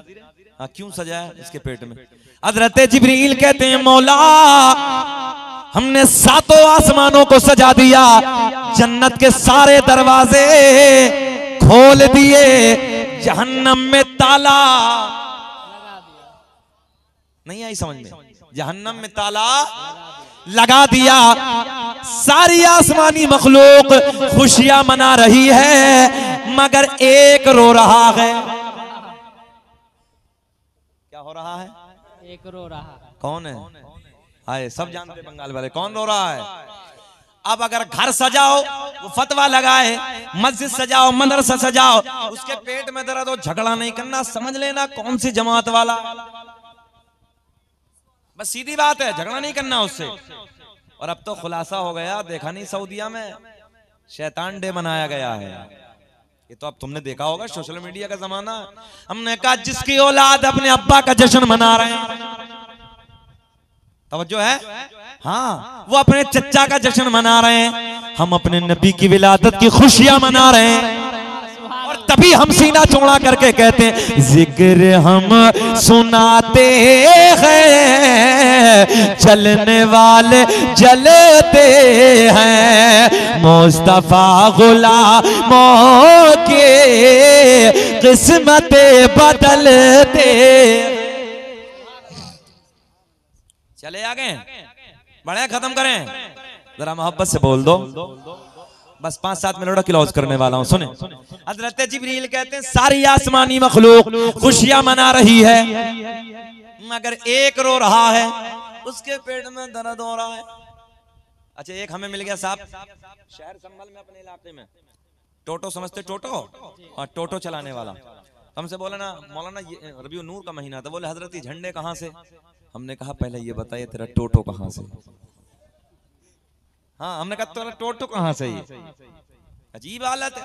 हाँ, क्यों सजाया इसके पेट में? हजरत जिब्रील कहते हैं, मौला हमने सातों आसमानों को सजा दिया, जन्नत के सारे दरवाजे खोल दिए, जहन्नम में ताला नहीं आई समझ में, जहन्नम में ताला लगा दिया। सारी आसमानी मखलूक खुशियां मना रही है, मगर एक रो रहा है। क्या हो रहा है? एक रो रहा है। कौन है? आए सब जानते बंगाल वाले, कौन रो रहा है? अब अगर घर सजाओ वो फतवा लगाए, मस्जिद सजाओ, मदरसा सजाओ, उसके पेट में दर्द हो, झगड़ा नहीं करना, समझ लेना कौन सी जमात वाला, बस सीधी बात है, झगड़ा नहीं करना उससे। और अब तो खुलासा हो गया, देखा नहीं सऊदिया में शैतान डे मनाया गया है, ये तो अब तुमने देखा होगा, सोशल मीडिया का जमाना। हमने कहा जिसकी औलाद अपने अब्बा का जश्न मना रहे हैं, तवज्जो है, हाँ वो अपने चचा का जश्न मना रहे हैं, हम अपने नबी की विलादत की खुशियां मना रहे हैं, और तभी हम सीना चौड़ा करके कहते हैं, जिक्र हम सुनाते हैं, चलने वाले जलते हैं, मुस्तफा गुलामों के किस्मतें बदलते। चले आगे, बढ़े, खत्म करें, जरा मोहब्बत से बोल दो, बस 5-7 मिनट क्लोज करने वाला हूं, सुने। हजरत जिब्रील कहते हैं सारी आसमानी मखलूक खुशियां मना रही है, मगर एक रो रहा है, उसके पेट में दर्द हो रहा है। अच्छा, एक हमें मिल गया साहब शहर संभल में अपने इलाके में, टोटो समझते, टोटो और टोटो चलाने वाला। हमसे बोला ना मौलाना ये रबीउ नूर का महीना था, बोले हजरत ये झंडे कहाँ से? हमने कहा पहले ये बताइए तेरा टोटो कहाँ से? हाँ, हमने कहा तेरा टोटो कहाँ से? ये अजीब हालत है।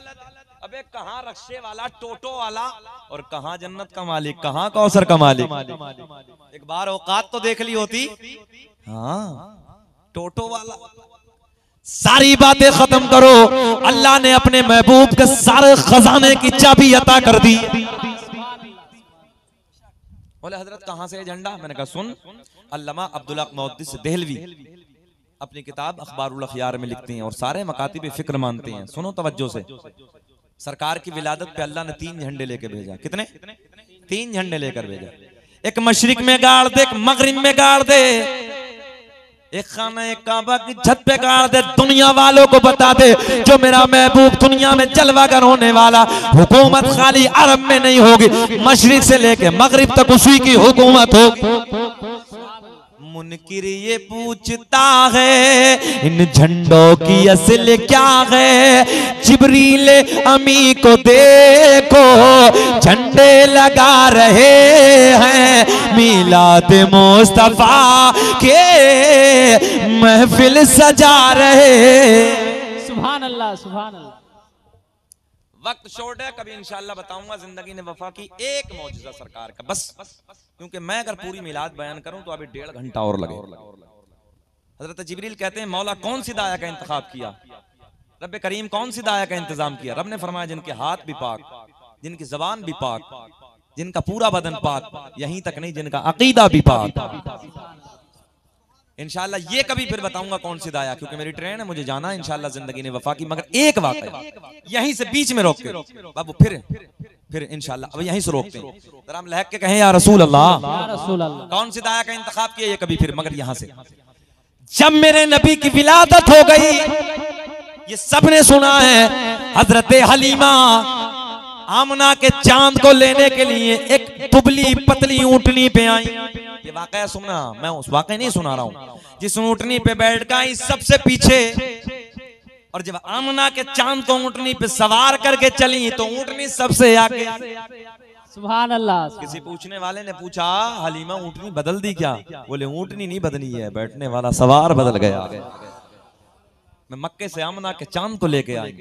अबे कहाँ रक्शे वाला, टोटो वाला, और कहाँ जन्नत का मालिक, कहाँ कौसर का मालिक। एक बार औकात तो देख ली होती। हाँ, टोटो वाला। सारी बातें खत्म करो, अल्लाह ने अपने महबूब के सारे खजाने की चाबी अता कर दी। बोले हजरत कहाँ से झंडा? मैंने कहा सुन, अल्लामा अब्दुल हक मुहद्दिस देहलवी अपनी किताब अखबारुल अखयार में लिखते हैं और सारे मकातिब फिक्र मानते हैं। सुनो तवज्जो से, सरकार की विलादत पे अल्लाह ने 3 झंडे लेके भेजा। कितने? 3 झंडे लेकर भेजा। एक मशरिक में गाड़ दे, एक मगरिब में गाड़ दे, एक खाना एक काबा की छत पे गाड़ दे। दुनिया वालों को बता दे जो मेरा महबूब दुनिया में जलवागर होने वाला, हुकूमत खाली अरब में नहीं होगी, मशरिक से लेके मगरिब तक उसी की हुकूमत हो। मुनकिर ये पूछता है इन झंडों की असल क्या है? जिब्रील अमी को देखो झंडे लगा रहे हैं, मिलाद मुस्तफा के महफिल सजा रहे। सुभान अल्लाह, सुभान अल्लाह। वक्त शॉर्ट है, कभी इंशाअल्लाह बताऊंगा जिंदगी ने वफा की एक मौजूदा सरकार का, बस क्योंकि मैं अगर पूरी मिलाद बयान करूं तो अभी 1.5 घंटा और लगे। हजरत जिब्रील कहते हैं मौला कौन सी दाया का इंतखाब किया? रब करीम कौन सी दाया का इंतजाम किया? रब ने फरमाया जिनके हाथ भी पाक, जिनकी जबान भी पाक, जिनका पूरा बदन पाक, यहीं तक नहीं जिनका अकीदा भी पाक। इंशाअल्लाह ये कभी फिर बताऊंगा कौन सी दाया, क्योंकि मेरी ट्रेन है, मुझे जाना है इंशाअल्लाह जिंदगी ने वफा की। मगर एक वाक़या यहीं से बीच में रोक के बाबू, फिर इंशाअल्लाह अब यहीं से रोकते हैं। जरा हम लहक के कहें या रसूल अल्लाह, कौन सी दाया का इंतखाब किया? ये कभी फिर, मगर यहां से जब मेरे नबी की विलादत हो गई, ये सबने सुना है, हजरत हलीमा आमना के चांद को लेने के लिए एक दुबली पतली ऊंटनी पे आई। ये वाकया सुनना, मैं उस वाकया नहीं सुना रहा हूं, जिस ऊंटनी पे बैठ गई सबसे पीछे, और जब आमना के चांद को ऊंटनी पे सवार करके चली तो ऊंटनी सबसे आगे। सुभान अल्लाह। किसी पूछने वाले ने पूछा हलीमा ऊंटनी बदल दी क्या? बोले ऊंटनी नहीं बदली है, बैठने वाला सवार बदल गया। मैं मक्के से आमना के चांद को लेके आई।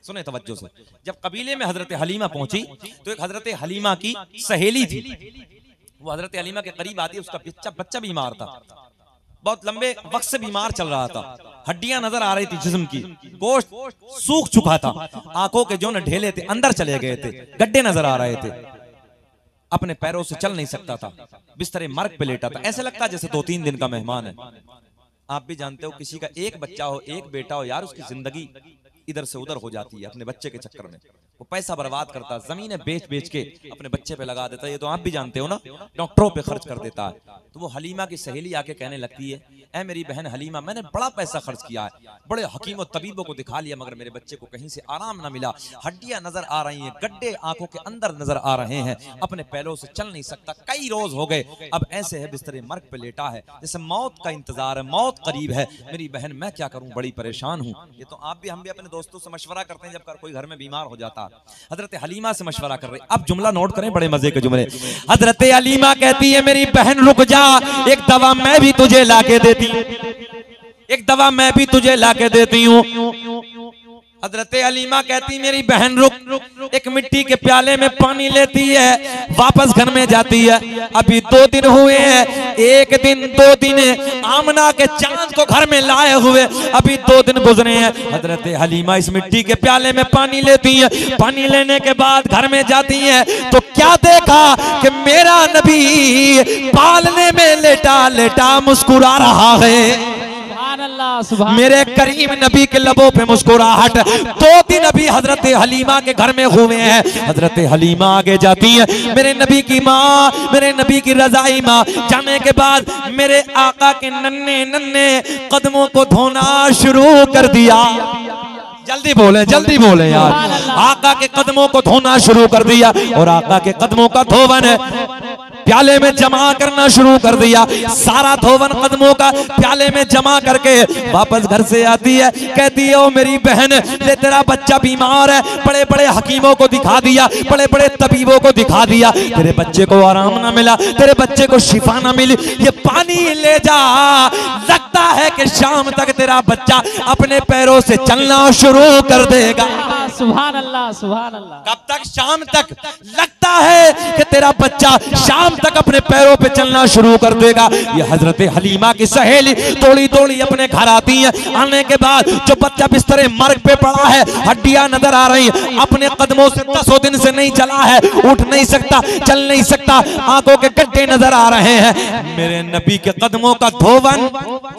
सुने तवज्जो से, जब कबीले में हजरत हलीमा पहुंची तो एक हजरत हलीमा की सहेली थी, वो हजरत हलीमा के करीब आती, उसका बच्चा बीमार था, बहुत लंबे वक्त से बीमार चल रहा था, हड्डियां नजर आ रही थी जिस्म की, गोश्त सूख चुका था, आंखों के जो न ढेले थे अंदर चले गए थे, गड्ढे नजर आ रहे थे, अपने पैरों से चल नहीं सकता था, बिस्तरे मर्ग पे लेटा था, ऐसे लगता जैसे 2-3 दिन का मेहमान है। आप भी जानते हो किसी का एक बच्चा हो, एक बेटा हो, यार उसकी जिंदगी इधर से उधर हो जाती है अपने बच्चे के चक्कर में, वो पैसा बर्बाद करता, जमीनें बेच बेच के अपने बच्चे पे लगा देता है, ये तो आप भी जानते हो ना, डॉक्टरों पे खर्च कर देता है। तो वो हलीमा की सहेली आके कहने लगती है, ऐ मेरी बहन हलीमा, मैंने बड़ा पैसा खर्च किया है, बड़े हकीम और तबीबों को दिखा लिया, मगर मेरे बच्चे को कहीं से आराम ना मिला, हड्डियां नजर आ रही हैं, गड्ढे आंखों के अंदर नजर आ रहे हैं, अपने पैरों से चल नहीं सकता, कई रोज हो गए, अब ऐसे है बिस्तरे मर्ग पे लेटा है, जैसे मौत का इंतजार है, मौत करीब है, मेरी बहन मैं क्या करूं, बड़ी परेशान हूं। ये तो आप भी हम भी अपने दोस्तों से मशवरा करते हैं जब कोई घर में बीमार हो जाता है, हजरत हलीमा से मशवरा कर रहे। अब जुमला नोट करें, बड़े मजे के जुमले। हजरत हलीमा कहती है मेरी बहन रुक जा, एक दवा मैं भी तुझे लाके देती, एक दवा मैं भी तुझे लाके देती हूँ। हजरत हलीमा कहती मेरी बहन रुक, एक मिट्टी के प्याले में पानी लेती है, वापस घर में जाती है। अभी 2 दिन हुए हैं, 1 दिन 2 दिन आमना के चांद को घर में लाए हुए, अभी 2 दिन गुजरे हैं। हजरत हलीमा इस मिट्टी के प्याले में पानी लेती है, पानी लेने के बाद घर में जाती है तो क्या देखा कि मेरा नबी पालने में लेटा लेटा मुस्कुरा रहा है। मेरे करीम नबी के लबों पे मुस्कुराहट। 2 दिन अभी हजरत हलीमा के घर में हुए हैं। हजरत हलीमा आगे जाती है, मेरे नबी की माँ, मेरे नबी की रजाई माँ जाने के बाद मेरे आका के नन्हे नन्हे कदमों को धोना शुरू कर दिया। जल्दी बोले यार। आका के कदमों को धोना शुरू कर दिया और आका के कदमों का धोवन प्याले में जमा करना शुरू कर दिया। सारा धोवन कदमों का प्याले में जमा करके वापस घर से आती है, कहती है ओ मेरी बहन, ले तेरा बच्चा बीमार है, बड़े बड़े हकीमों को दिखा दिया, बड़े बड़े तबीबों को दिखा दिया, तेरे बच्चे को आराम ना मिला, तेरे बच्चे को शिफा ना मिली, ये पानी ले जा, लगता है कि शाम तक तेरा बच्चा अपने पैरों से चलना शुरू कर देगा। सुभान अल्लाह, सुभान अल्लाह। कब तक? शाम तक। लगता है कि तेरा बच्चा शाम तक अपने पैरों पे चलना शुरू कर देगा। ये हजरत हलीमा की सहेली दौड़ी दौड़ी अपने घर आती है। आने के बाद जो बच्चा बिस्तरे मर्ग पे पड़ा है, हड्डियां नजर आ रही, अपने कदमों से 10 दिन से नहीं चला है, उठ नहीं सकता, चल नहीं सकता, आंखों के गड्ढे नजर आ रहे हैं। मेरे नबी के कदमों का धोवन,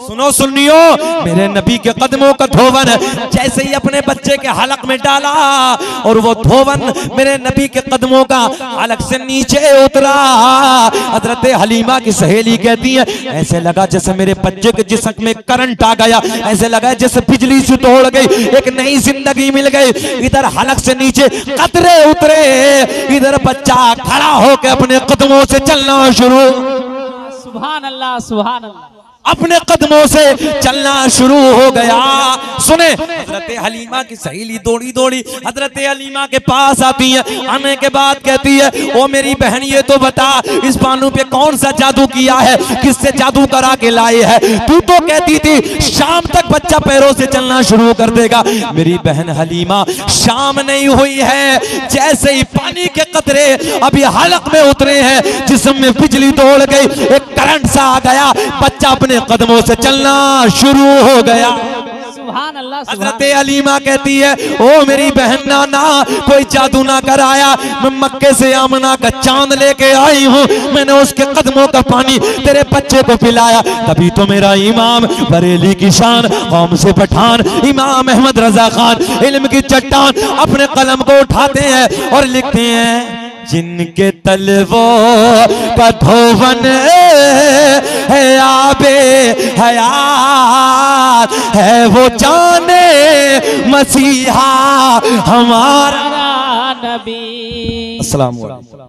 सुनो सुनियो, मेरे नबी के कदमों का धोवन जैसे ही अपने बच्चे के हलक में डाला और वो धोवन मेरे नबी के कदमों का हलक से नीचे उतरा, हजरत हलीमा की सहेली कहती है ऐसे लगा जैसे मेरे बच्चे के जिस्म में करंट आ गया, ऐसे लगा जैसे बिजली से दौड़ गई, एक नई जिंदगी मिल गई। इधर हलक से नीचे कतरे उतरे, इधर बच्चा खड़ा होकर अपने कदमों से चलना शुरू। सुभान अल्लाह, सुभान अल्लाह। अपने कदमों से चलना शुरू हो गया। सुने, हजरत हलीमा की सहेली दौड़ी दौड़ी हजरत हलीमा के पास आती है। आने के बाद कहती है ओ मेरी बहन, ये तो बता इस बानू पे कौन सा जादू किया है, किससे जादू करा के लाए है? तू तो कहती थी शाम तक बच्चा पैरों से चलना शुरू कर देगा। मेरी बहन हलीमा, शाम नहीं हुई है, जैसे ही पानी के कतरे अभी हलक में उतरे हैं, जिस्म में बिजली दौड़ गई, एक करंट सा आ गया, बच्चा अपने कदमों से चलना शुरू हो गया। सुभान अल्लाह। हजरत हलीमा कहती है ओ मेरी बहन, ना कोई जादू ना कराया, मैं मक्के से आमना का चांद लेके आई हूँ, मैंने उसके कदमों का पानी तेरे बच्चे को पिलाया। तभी तो मेरा इमाम, बरेली की शान, कौम से पठान, इमाम अहमद रजा खान, इल्म की चट्टान, अपने कलम को उठाते हैं और लिखते हैं जिनके तलवों का धोवन है आबे हयात है, वो जाने मसीहा हमारा नबी। अस्सलाम वालेकुम।